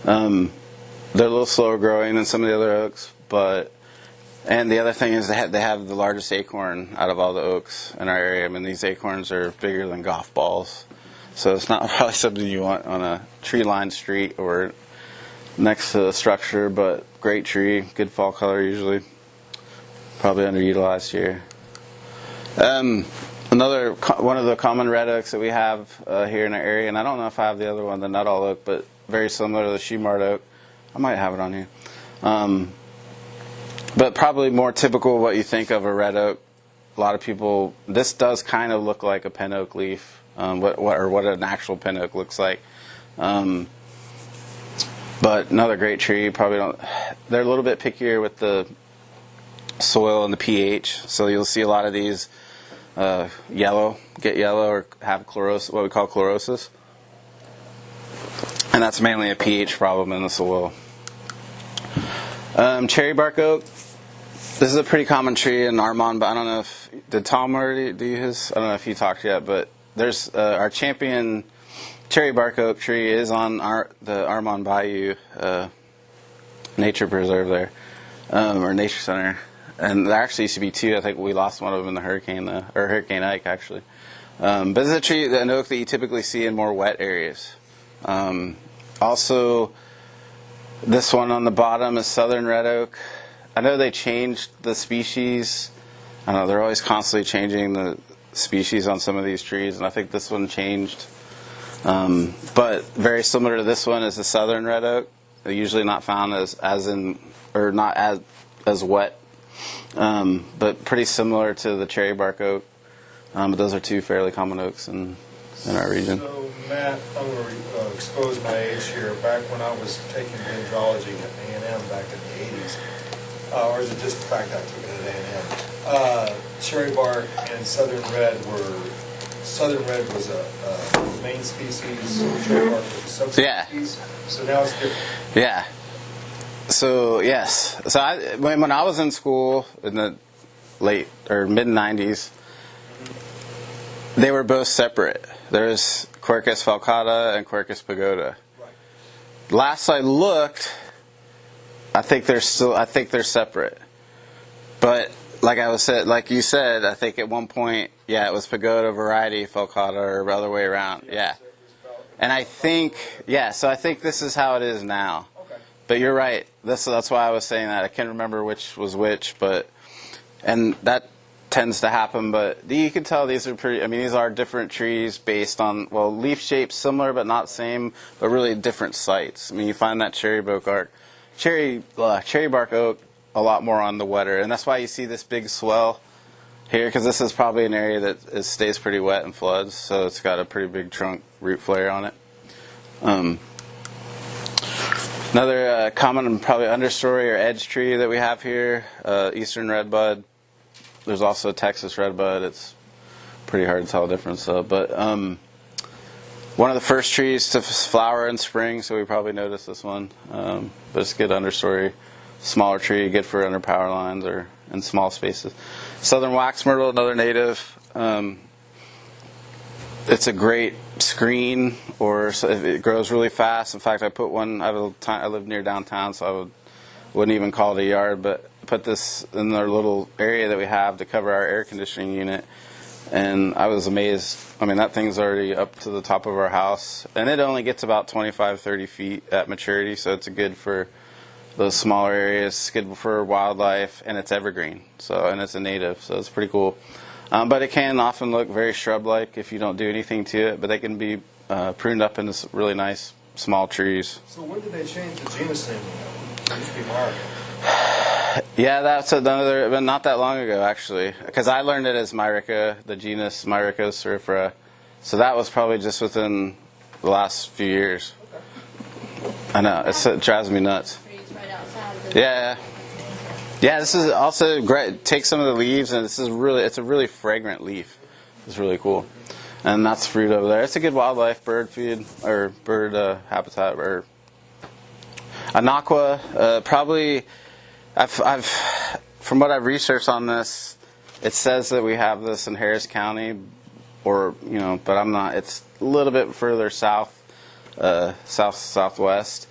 them. They're a little slower growing than some of the other oaks, and the other thing is they have the largest acorn out of all the oaks in our area. I mean, these acorns are bigger than golf balls, so it's not probably something you want on a tree-lined street or next to the structure, but great tree, good fall color usually. Probably underutilized here. Another one of the common red oaks that we have here in our area, and I don't know if I have the other one, the Nuttall oak, but very similar to the Shumard oak. I might have it on here. But probably more typical of what you think of a red oak. A lot of people, this does kind of look like a pin oak leaf, what an actual pin oak looks like. But another great tree. They're a little bit pickier with the soil and the pH, so you'll see a lot of these get yellow or have what we call chlorosis, and that's mainly a pH problem in the soil. Cherry bark oak. This is a pretty common tree in Armand, but I don't know did Tom already do his? I don't know if he talked yet, but there's our champion cherry bark oak tree is on the Armand Bayou Nature Preserve there, or Nature Center. And there actually used to be two. I think we lost one of them in the hurricane, or Hurricane Ike, actually. But it's a tree, an oak that you typically see in more wet areas. Also, this one on the bottom is southern red oak. I know they changed the species. I know they're always constantly changing the species on some of these trees, and I think this one changed. But very similar to this one is the southern red oak. They're usually not found not as wet. But pretty similar to the cherry bark oak. But those are two fairly common oaks in our region. So, Matt, I'm going to expose my age here. Back when I was taking dendrology at A&M back in the 80s, or is it just the fact I took it at A&M? Cherry bark and southern red was a main species, cherry bark was a subspecies. Yeah. So now it's different. Yeah. So yes, so when I was in school in the late or mid '90s, they were both separate. There's Quercus falcata and Quercus pagoda. Right. Last I looked, I think they're separate. But like you said, I think at one point, yeah, it was pagoda variety falcata or the other way around. Yeah. And I think so I think this is how it is now. But you're right. That's why I was saying that. I can't remember which was which, and that tends to happen. But you can tell these are these are different trees based on leaf shapes similar but not same, but really different sites. I mean, you find that cherry bark oak a lot more on the wetter, and that's why you see this big swell here, because this is probably an area that stays pretty wet and floods, so it's got a pretty big trunk root flare on it. Another common probably understory or edge tree that we have here, eastern redbud. There's also Texas redbud. It's pretty hard to tell the difference though. But one of the first trees to flower in spring, so we probably noticed this one. But it's a good understory. Smaller tree, good for under power lines or in small spaces. Southern wax myrtle, another native. It's a great screen, it grows really fast. In fact, I put one. I live near downtown, so I wouldn't even call it a yard, but put this in our little area that we have to cover our air conditioning unit. And I was amazed. I mean, that thing's already up to the top of our house, and it only gets about 25-30 feet at maturity, so it's good for those smaller areas. It's good for wildlife, and it's evergreen. And it's a native, so it's pretty cool. But it can often look very shrub-like if you don't do anything to it. But they can be pruned up into really nice small trees. So when did they change the genus name? It used to be Myrica. Yeah, that's another, but not that long ago, actually. Because I learned it as Myrica, the genus Myrica cerifera. So that was probably just within the last few years. I know, it drives me nuts. Right outside the Yeah. Yeah, this is also great. Take some of the leaves, and it's a really fragrant leaf. It's really cool. And that's fruit over there. It's a good wildlife bird feed, or bird habitat, or Anaqua, probably. I've from what I've researched on this, it says that we have this in Harris County, or but I'm not. It's a little bit further south, southwest.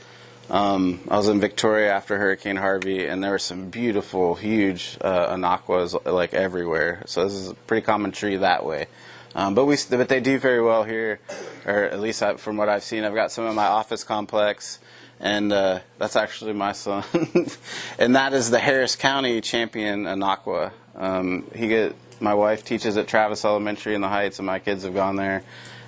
I was in Victoria after Hurricane Harvey, and there were some beautiful, huge Anaquas like everywhere. So this is a pretty common tree that way. But they do very well here, or at least from what I've seen. I've got some in my office complex. And that's actually my son, and that is the Harris County champion Anaqua. My wife teaches at Travis Elementary in the Heights, and my kids have gone there.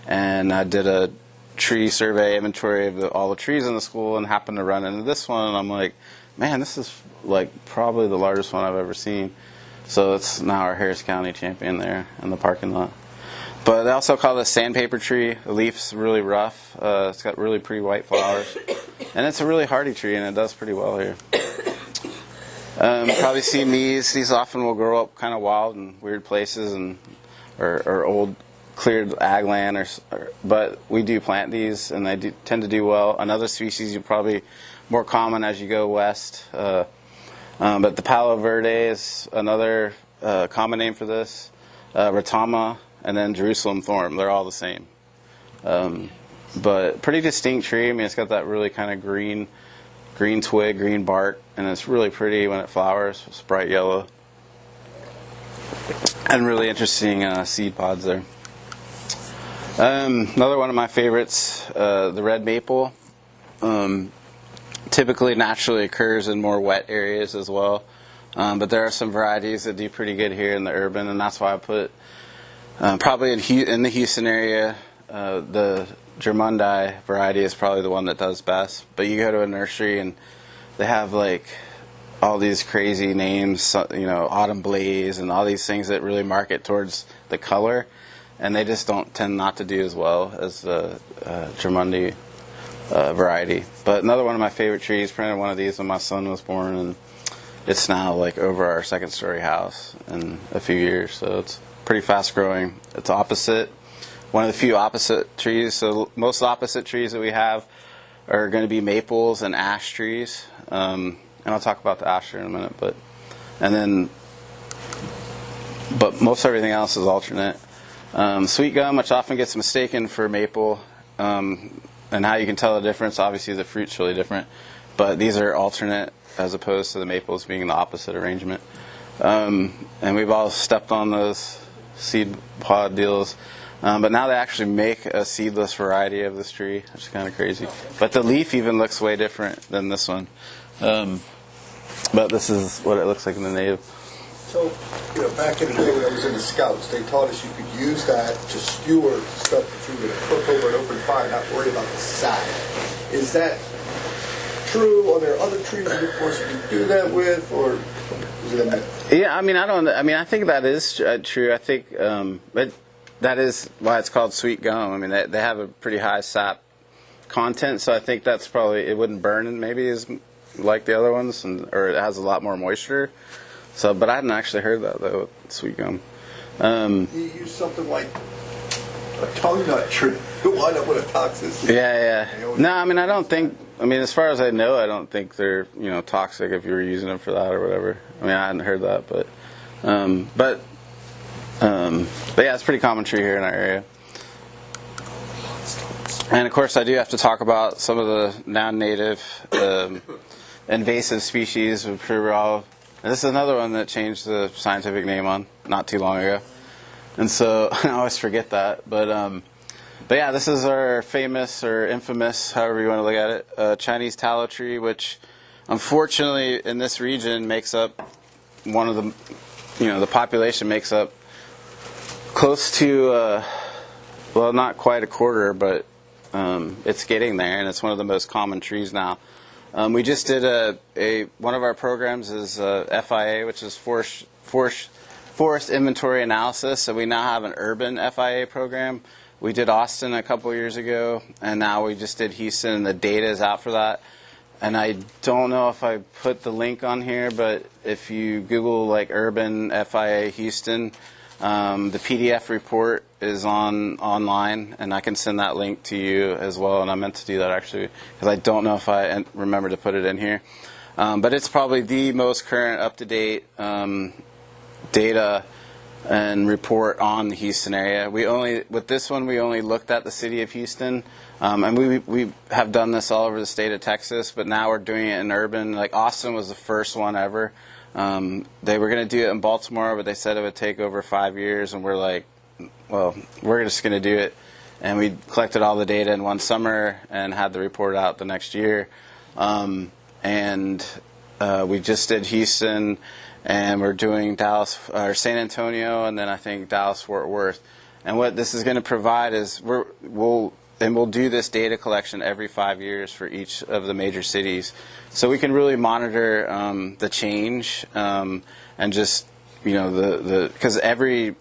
And I did a tree survey inventory of all the trees in the school, and happened to run into this one. And I'm like, man, this is like probably the largest one I've ever seen. So it's now our Harris County champion there in the parking lot. But they also call it a sandpaper tree. The leaf's really rough. It's got really pretty white flowers. And it's a really hardy tree, and it does pretty well here. Probably seen these. These often will grow up kind of wild in weird places, or old cleared ag land. But we do plant these, and they tend to do well. Another species you're probably more common as you go west. But the Palo Verde is another common name for this. Ratama. And then Jerusalem thorn, they're all the same. But pretty distinct tree. I mean, it's got that really kind of green twig, green bark, and it's really pretty when it flowers. It's bright yellow. And really interesting seed pods there. Another one of my favorites, the red maple. Typically naturally occurs in more wet areas as well. But there are some varieties that do pretty good here in the urban, and that's why I put probably in the Houston area, the Germundi variety is probably the one that does best. But you go to a nursery and they have like all these crazy names, Autumn Blaze and all these things that really market towards the color, and they just don't tend not to do as well as the Germundi variety. But another one of my favorite trees, planted one of these when my son was born, and it's now like over our second-story house in a few years, so it's pretty fast growing. It's opposite, one of the few opposite trees. So most opposite trees that we have are going to be maples and ash trees. And I'll talk about the ash here in a minute. But most everything else is alternate. Sweet gum, which often gets mistaken for maple, and how you can tell the difference. Obviously, the fruit's really different, but these are alternate as opposed to the maples being the opposite arrangement. And we've all stepped on those seed pod deals, but now they actually make a seedless variety of this tree, which is kind of crazy. But the leaf even looks way different than this one. But this is what it looks like in the native. So, back in the day when I was in the Scouts, they taught us you could use that to skewer stuff that you would cook over an open fire, not worry about the sap. Is that true? Are there other trees you're forced to do that with, or is it a myth? Yeah, I think that is true. I think, but that is why it's called sweet gum. I mean, they have a pretty high sap content, so I think that's probably, it wouldn't burn maybe as like the other ones, or it has a lot more moisture. So, but I hadn't actually heard that though with sweet gum. You use something like a tongue nut tree to wind up with a toxicity. Yeah. No, I don't think. As far as I know, I don't think they're toxic if you were using them for that or whatever. I hadn't heard that, but yeah, it's a pretty common tree here in our area. And of course, I do have to talk about some of the non-native invasive species. This is another one that changed the scientific name on not too long ago, and so I always forget that. But yeah, this is our famous or infamous, however you want to look at it, Chinese tallow tree, which unfortunately, in this region, makes up one of the, the population makes up close to, well, not quite a quarter, but it's getting there, and it's one of the most common trees now. We just did one of our programs is FIA, which is Forest Inventory Analysis. So we now have an urban FIA program. We did Austin a couple years ago, and now we just did Houston, and the data is out for that. And I don't know if I put the link on here, but if you Google like urban FIA Houston, the PDF report is online, and I can send that link to you as well. And I meant to do that actually, because I don't know if I remember to put it in here. But it's probably the most current, up-to-date data and report on the Houston area. With this one, we only looked at the city of Houston, and we have done this all over the state of Texas, but now we're doing it in urban. Like Austin was the first one ever. They were going to do it in Baltimore, but they said it would take over 5 years, and we're like, well, we're just going to do it. And we collected all the data in one summer and had the report out the next year. We just did Houston, and we're doing Dallas or San Antonio, and then I think Dallas-Fort Worth. And what this is going to provide is we'll do this data collection every 5 years for each of the major cities, so we can really monitor the change and just because every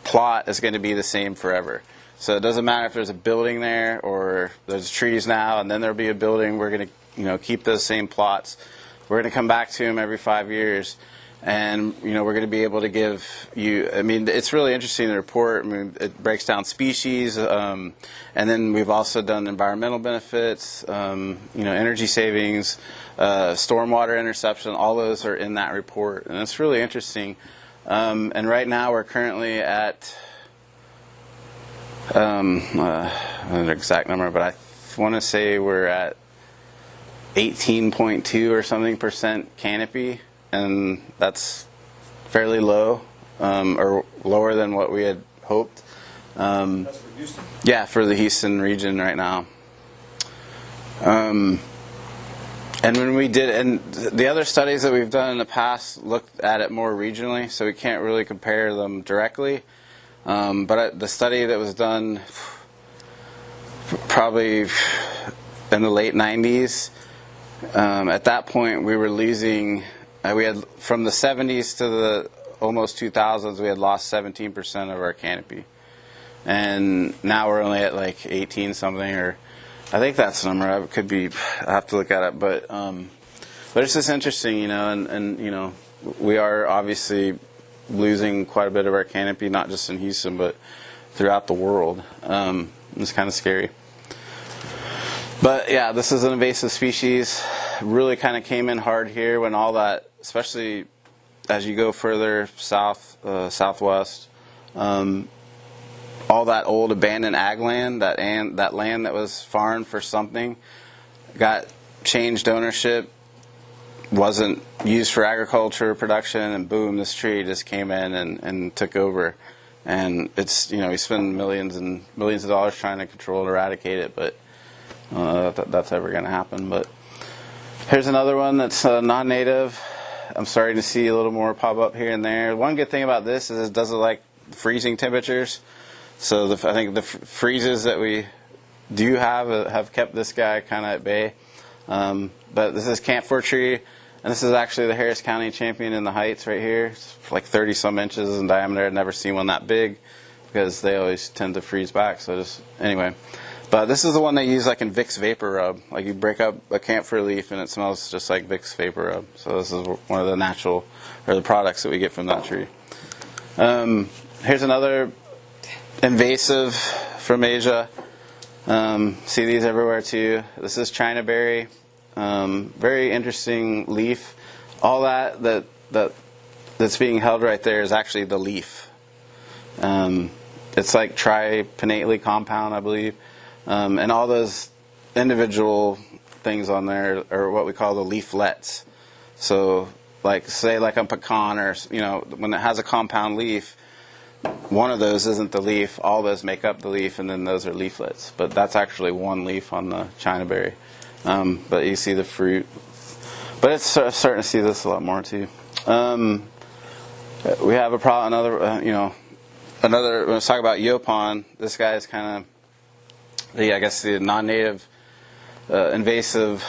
plot is going to be the same forever. So it doesn't matter if there's a building there or there's trees now, and then there'll be a building. We're going to keep those same plots. We're going to come back to them every 5 years. And, we're going to be able to give you, it's really interesting, the report. It breaks down species, and then we've also done environmental benefits, energy savings, stormwater interception. All those are in that report, and it's really interesting. And right now we're currently at, I don't know the exact number, but I want to say we're at 18.2 or something % canopy. And that's fairly low, or lower than what we had hoped. That's for Houston? Yeah, for the Houston region right now. And when we did, and the other studies that we've done in the past looked at it more regionally, so we can't really compare them directly. But the study that was done probably in the late 90s, at that point we were losing. We had, from the 70s to the almost 2000s, we had lost 17% of our canopy. And now we're only at like 18 something, or I think that's the number. I could be, I have to look at it. But it's just interesting, and we are obviously losing quite a bit of our canopy, not just in Houston, but throughout the world. It's kind of scary. But yeah, this is an invasive species. Really kind of came in hard here when all that, especially as you go further south, southwest, all that old abandoned ag land, that land that was farmed for something, got changed ownership, wasn't used for agriculture production, and boom, this tree just came in and took over. And it's, we spend millions and millions of dollars trying to control and eradicate it, but I don't know if that's ever going to happen. But here's another one that's non-native. I'm starting to see a little more pop up here and there. One good thing about this is it doesn't like freezing temperatures. So I think the freezes that we do have kept this guy kind of at bay. But this is camphor tree, and this is actually the Harris County champion in the heights right here. It's like 30-some inches in diameter. I've never seen one that big because they always tend to freeze back. So anyway. But this is the one they use like in Vicks Vapor Rub. Like you break up a camphor leaf and it smells just like Vicks Vapor Rub. So this is one of the natural, or the products that we get from that tree. Here's another invasive from Asia. See these everywhere too. This is China berry. Very interesting leaf. All that's being held right there is actually the leaf. It's like tripinately compound, I believe. And all those individual things on there are what we call the leaflets. So, say a pecan, or when it has a compound leaf, one of those isn't the leaf. All those make up the leaf, and then those are leaflets. But that's actually one leaf on the China berry. But you see the fruit. But it's starting to see this a lot more too. We have a problem. Let's talk about Yopon. This guy is kind of the non-native invasive,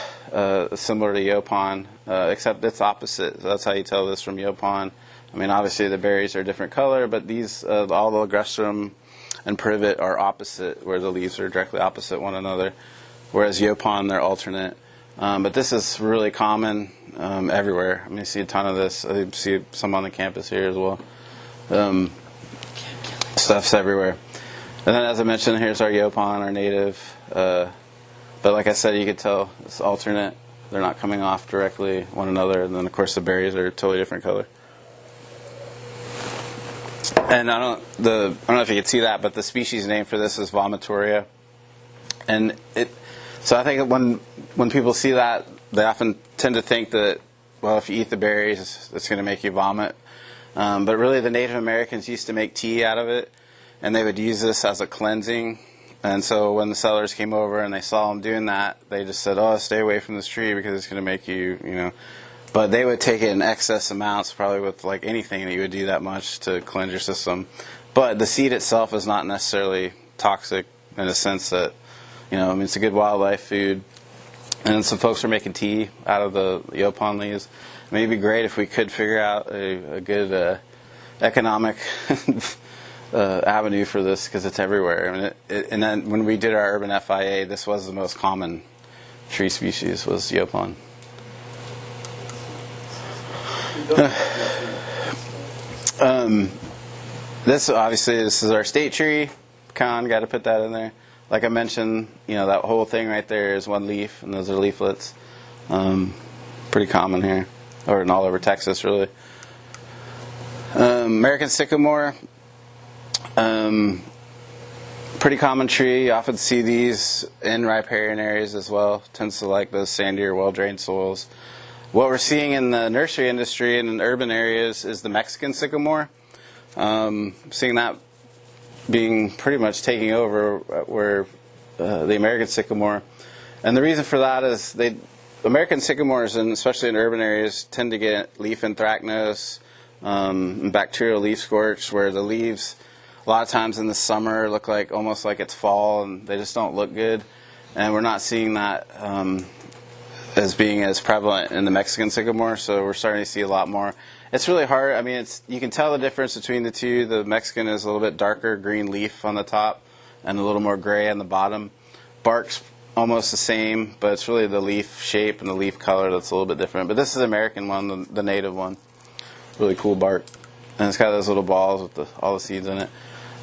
similar to Yopon, except it's opposite. So that's how you tell this from Yopon. I mean, obviously the berries are a different color, but these all the agrestrum and privet are opposite, where the leaves are directly opposite one another. Whereas Yopon, they're alternate. But this is really common everywhere. I mean, you see a ton of this. I see some on the campus here as well. Stuff's everywhere. And then, as I mentioned, here's our Yopon, our native. But like I said, you could tell it's alternate. They're not coming off directly one another. And then, of course, the berries are a totally different color. And I don't know if you can see that, but the species name for this is vomitoria. And so I think when people see that, they often tend to think that, well, if you eat the berries, it's going to make you vomit. But really, the Native Americans used to make tea out of it, and they would use this as a cleansing. And so when the settlers came over and they saw them doing that, they just said, oh, stay away from this tree because it's going to make you. But they would take it in excess amounts, probably with like anything that you would do that much to cleanse your system. But the seed itself is not necessarily toxic in a sense that, it's a good wildlife food. And some folks are making tea out of the Yopon leaves. I mean, it'd be great if we could figure out a good economic avenue for this, because it's everywhere. I mean, and then when we did our urban FIA, this was the most common tree species, was Yopon. This is our state tree. Got to put that in there. Like I mentioned, that whole thing right there is one leaf, and those are leaflets. Pretty common here, or all over Texas, really. American sycamore, pretty common tree. You often see these in riparian areas as well. Tends to like those sandier, well-drained soils. What we're seeing in the nursery industry and in urban areas is the Mexican sycamore. Seeing that being pretty much taking over where the American sycamore. And the reason for that is American sycamores, and especially in urban areas, tend to get leaf anthracnose, and bacterial leaf scorch, where the leaves a lot of times in the summer look like almost like it's fall, and they just don't look good. And we're not seeing that as being as prevalent in the Mexican sycamore, so we're starting to see a lot more. It's really hard. I mean, you can tell the difference between the two. The Mexican is a little bit darker green leaf on the top and a little more gray on the bottom. Bark's almost the same, but it's really the leaf shape and the leaf color that's a little bit different. But this is the American one, the native one. Really cool bark. And it's got those little balls with all the seeds in it.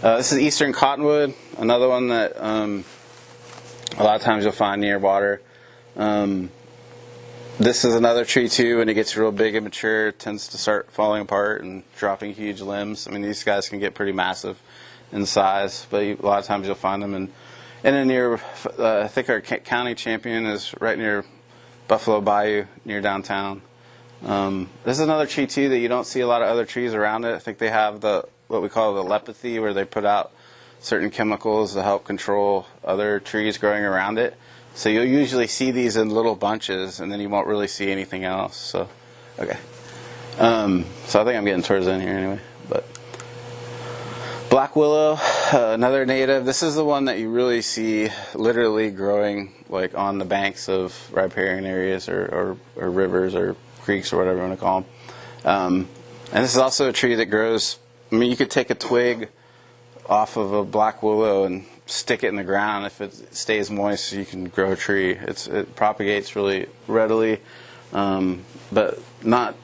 This is eastern cottonwood, another one that a lot of times you'll find near water. This is another tree too. When it gets real big and mature, it tends to start falling apart and dropping huge limbs. I mean, these guys can get pretty massive in size, but a lot of times you'll find them in near. I think our county champion is right near Buffalo Bayou, near downtown. This is another tree too that you don't see a lot of other trees around it. I think they have what we call the lepathy, where they put out certain chemicals to help control other trees growing around it. So you'll usually see these in little bunches, and then you won't really see anything else. So, okay. So I think I'm getting towards the end here anyway. But black willow, another native. This is the one that you really see literally growing like on the banks of riparian areas or rivers or creeks or whatever you want to call them. And this is also a tree that grows. I mean, you could take a twig off of a black willow and stick it in the ground. If it stays moist, you can grow a tree. It propagates really readily, but not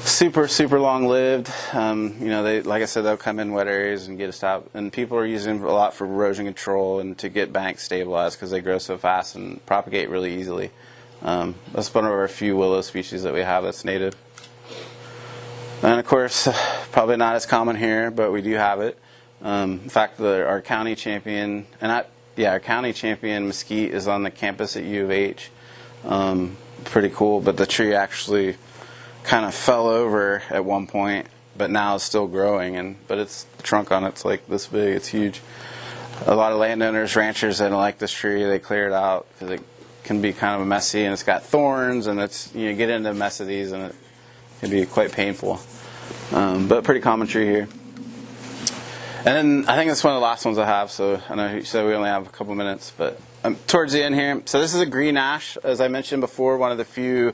super long lived. Like I said, they'll come in wet areas and get us out. And people are using them a lot for erosion control and to get banks stabilized because they grow so fast and propagate really easily. That's one of our few willow species that we have that's native. And of course, probably not as common here, but we do have it. In fact, our county champion, our county champion mesquite is on the campus at U of H. Pretty cool, but the tree actually kind of fell over at one point, but now it's still growing. But the trunk on it's like this big. It's huge. A lot of landowners, ranchers, they don't like this tree. They clear it out because can be kind of messy, and it's got thorns, and it's, you get into a mess of these, and it can be quite painful. But pretty common tree here. And then I think it's one of the last ones I have, so I know you said we only have a couple minutes, but towards the end here. So this is a green ash, as I mentioned before, one of the few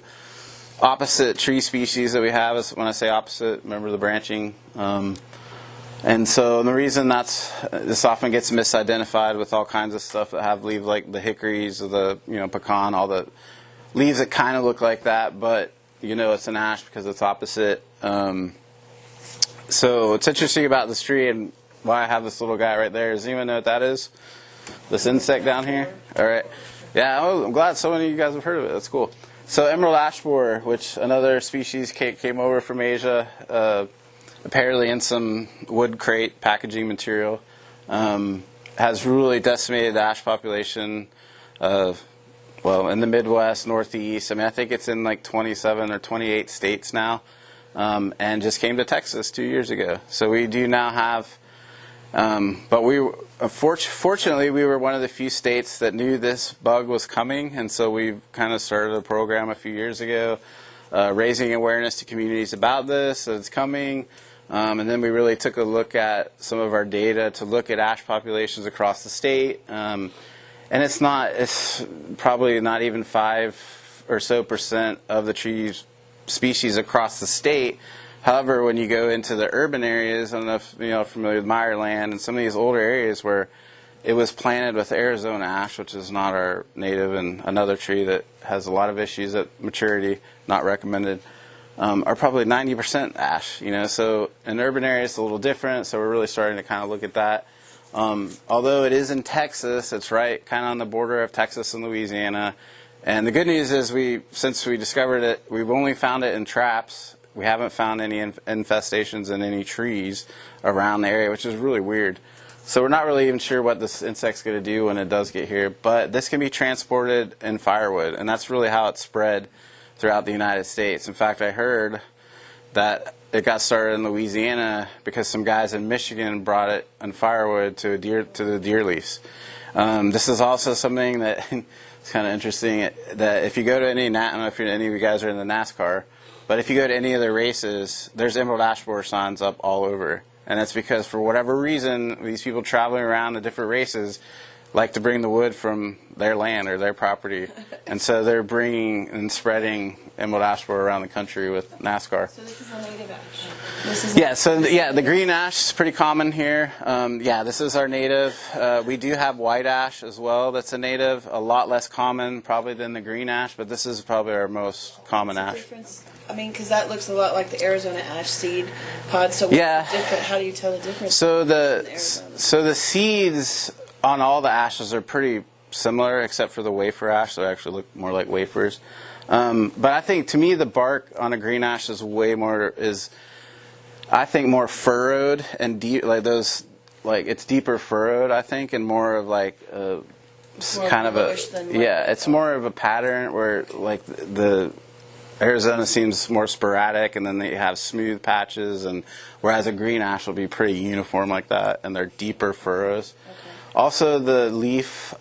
opposite tree species that we have. Is when I say opposite, remember the branching. And so the reason this often gets misidentified with all kinds of stuff that have leaves like the hickories or the pecan, all the leaves that kind of look like that, but it's an ash because it's opposite. So what's interesting about this tree and why I have this little guy right there, does anyone know what that is? This insect down here? All right. Yeah, I'm glad so many of you guys have heard of it. That's cool. So emerald ash borer, which another species came over from Asia, apparently in some wood crate packaging material, has really decimated the ash population in the Midwest, Northeast. I mean, I think it's in like 27 or 28 states now, and just came to Texas 2 years ago. So we do now have, but fortunately, we were one of the few states that knew this bug was coming, and so we kind of started a program a few years ago, raising awareness to communities about this, that it's coming, and then we really took a look at some of our data to look at ash populations across the state, and it's probably not even 5% or so of the tree species across the state. However, when you go into the urban areas, I don't know if you're familiar with Meyerland and some of these older areas where it was planted with Arizona ash, which is not our native, and another tree that has a lot of issues at maturity, not recommended, are probably 90% ash. So in urban areas it's a little different. So we're really starting to kind of look at that. Although it is in Texas, it's right kind of on the border of Texas and Louisiana. And the good news is since we discovered it, we've only found it in traps. We haven't found any infestations in any trees around the area, which is really weird. So we're not really even sure what this insect's going to do when it does get here. But this can be transported in firewood, and that's really how it spread throughout the United States. In fact, I heard that it got started in Louisiana because some guys in Michigan brought it in firewood to the deer lease. This is also something that it's kind of interesting, that if you go to I don't know if any of you guys are in the NASCAR, but if you go to any of the races, there's emerald ash borer signs up all over. And that's because for whatever reason, these people traveling around the different races like to bring the wood from their land or their property. And so they're bringing and spreading emerald ash borer around the country with NASCAR. So this is a native ash. The green ash is pretty common here. This is our native. We do have white ash as well that's a native, a lot less common probably than the green ash, but this is probably our most common ash. Difference? I mean, because that looks a lot like the Arizona ash seed pod. So different. How do you tell the difference? So the seeds on all the ashes are pretty similar, except for the wafer ash. They actually look more like wafers. But I think, to me, the bark on a green ash is more furrowed and deep, it's deeper furrowed, I think, and more of it's more of a pattern where the Arizona seems more sporadic, and then they have smooth patches, and whereas a green ash will be pretty uniform like that, and they're deeper furrows. Okay. Also, the leaf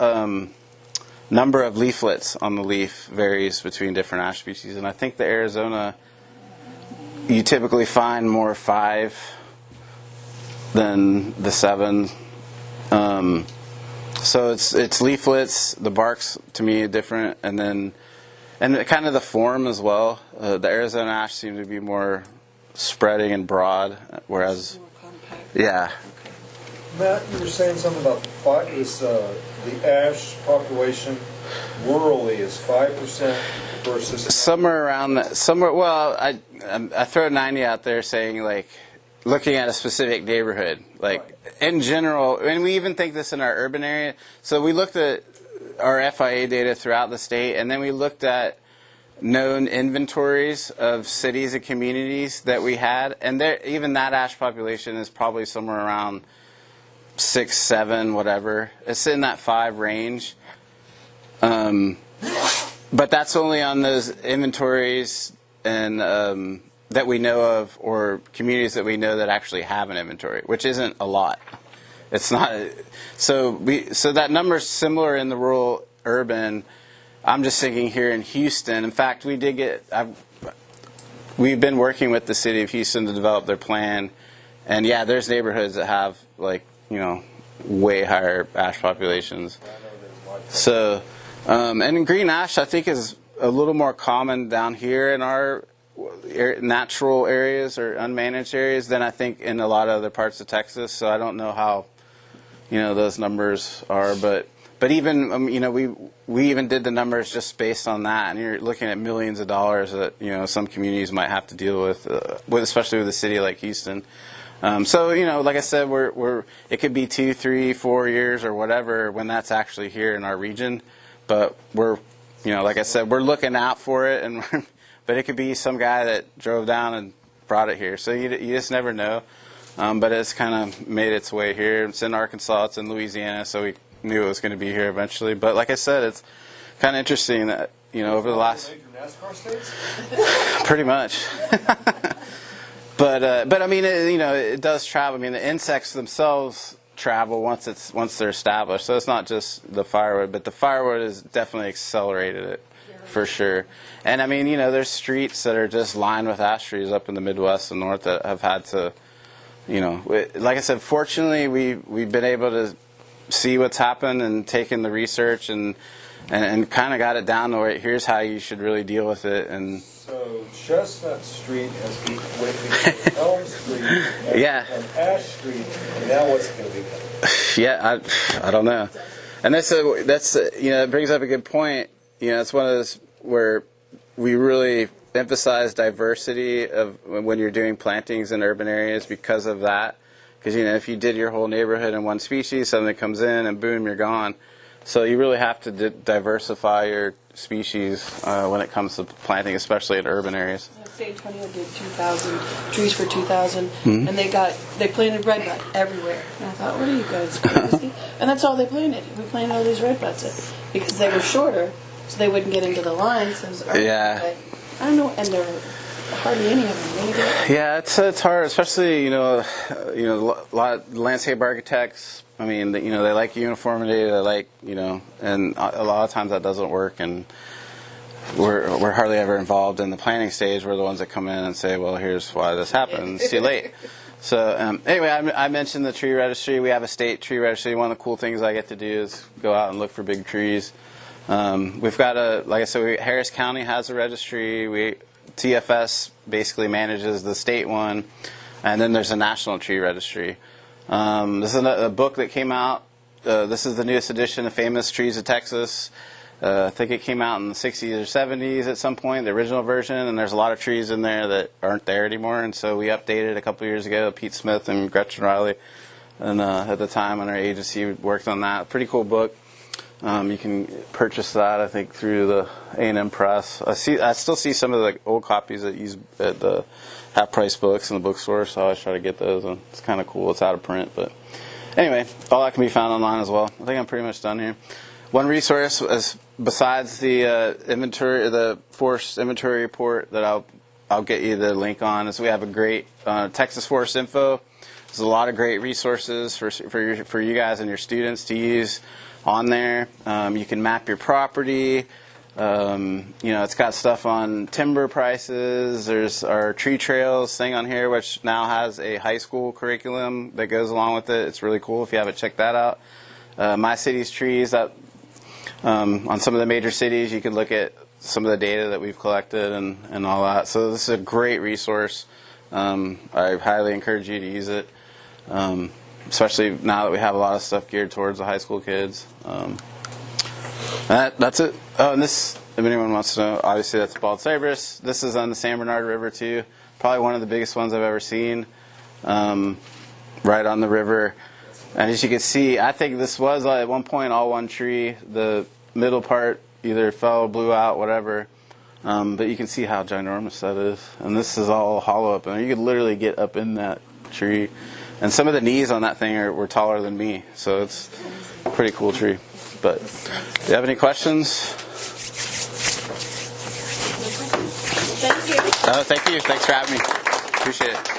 number of leaflets on the leaf varies between different ash species, and I think the Arizona, you typically find more 5 than the 7. So it's leaflets. The bark's, to me, different, and kind of the form as well. The Arizona ash seems to be more spreading and broad, whereas more compact. Yeah. Matt, you were saying something about the ash population rurally is 5% versus somewhere around that. Well, I throw 90 out there, saying looking at a specific neighborhood, in general, and we even think this in our urban area. So we looked at our FIA data throughout the state, and then we looked at known inventories of cities and communities that we had, and even that ash population is probably somewhere around 6, 7, whatever. It's in that 5 range. But that's only on those inventories and that we know of, or communities that we know that actually have an inventory, which isn't a lot. It's not. So that number is similar in the rural, urban, I'm just thinking here in Houston. In fact, we've been working with the city of Houston to develop their plan, and yeah, there's neighborhoods that have like way higher ash populations. So, and green ash I think is a little more common down here in our natural areas or unmanaged areas than I think in a lot of other parts of Texas. So I don't know how those numbers are, but even we even did the numbers just based on that, and you're looking at millions of dollars that some communities might have to deal with especially with a city like Houston. So like I said, it could be 2, 3, 4 years or whatever when that's actually here in our region, but we're like I said, we're looking out for it, and but it could be some guy that drove down and brought it here. So you just never know. But it's kind of made its way here. It's in Arkansas, it's in Louisiana, so we knew it was going to be here eventually. But like I said, it's kind of interesting that over the last NASCAR states? pretty much. But I mean, it does travel. I mean, the insects themselves travel once they're established. So it's not just the firewood, but the firewood has definitely accelerated it for sure. And I mean, there's streets that are just lined with ash trees up in the Midwest and North that have had to, like I said, fortunately we've been able to see what's happened and taken the research and kind of got it down to where here's how you should really deal with it. And so Chestnut Street has become Elm Street and, yeah. and Ash Street, and now what's it going to become? Yeah, I don't know. And that's it brings up a good point. It's one of those where we really emphasize diversity of when you're doing plantings in urban areas because of that. Because if you did your whole neighborhood in one species, something comes in and boom, you're gone. So you really have to diversify your species when it comes to planting, especially in urban areas. San Antonio did 2,000 trees for 2,000, and they planted redbud everywhere. And I thought, what are you guys crazy? And that's all they planted. We planted all these redbuds because they were shorter, so they wouldn't get into the lines. Yeah. I don't know, and there were hardly any of them. Maybe. Yeah, it's hard, especially a lot of landscape architects. I mean, they like uniformity. They like and a lot of times that doesn't work, and we're hardly ever involved in the planning stage. We're the ones that come in and say, well, here's why this happened. It's too late. So anyway, I mentioned the tree registry. We have a state tree registry. One of the cool things I get to do is go out and look for big trees. We've got like I said, Harris County has a registry. TFS basically manages the state one, and then there's a national tree registry. This is a book that came out. This is the newest edition of Famous Trees of Texas. I think it came out in the 60s or 70s at some point, the original version, and there's a lot of trees in there that aren't there anymore, and so we updated it a couple years ago. Pete Smith and Gretchen Riley, and at the time on our agency, worked on that. Pretty cool book. You can purchase that, I think, through the A&M Press. I still see some of the old copies that use at the half-price books in the bookstore, so I always try to get those, and it's kind of cool. It's out of print, but anyway, all that can be found online as well. I think I'm pretty much done here. One resource is besides the inventory, the forest inventory report that I'll get you the link on, is we have a great Texas Forest Info. There's a lot of great resources for you guys and your students to use on there. You can map your property. It's got stuff on timber prices. There's our tree trails thing on here, which now has a high school curriculum that goes along with it. It's really cool if you haven't checked that out. My City's Trees, that on some of the major cities, you can look at some of the data that we've collected and all that. So this is a great resource. I highly encourage you to use it. Especially now that we have a lot of stuff geared towards the high school kids. That's it. Oh, and this, if anyone wants to know, obviously that's bald cypress. This is on the San Bernardino River too. Probably one of the biggest ones I've ever seen. Right on the river. And as you can see, I think this was at one point all one tree. The middle part either fell, blew out, whatever. But you can see how ginormous that is. And this is all hollow up. And you could literally get up in that tree. And some of the knees on that thing were taller than me, so it's a pretty cool tree. But do you have any questions? Thank you. Thank you. Thanks for having me. Appreciate it.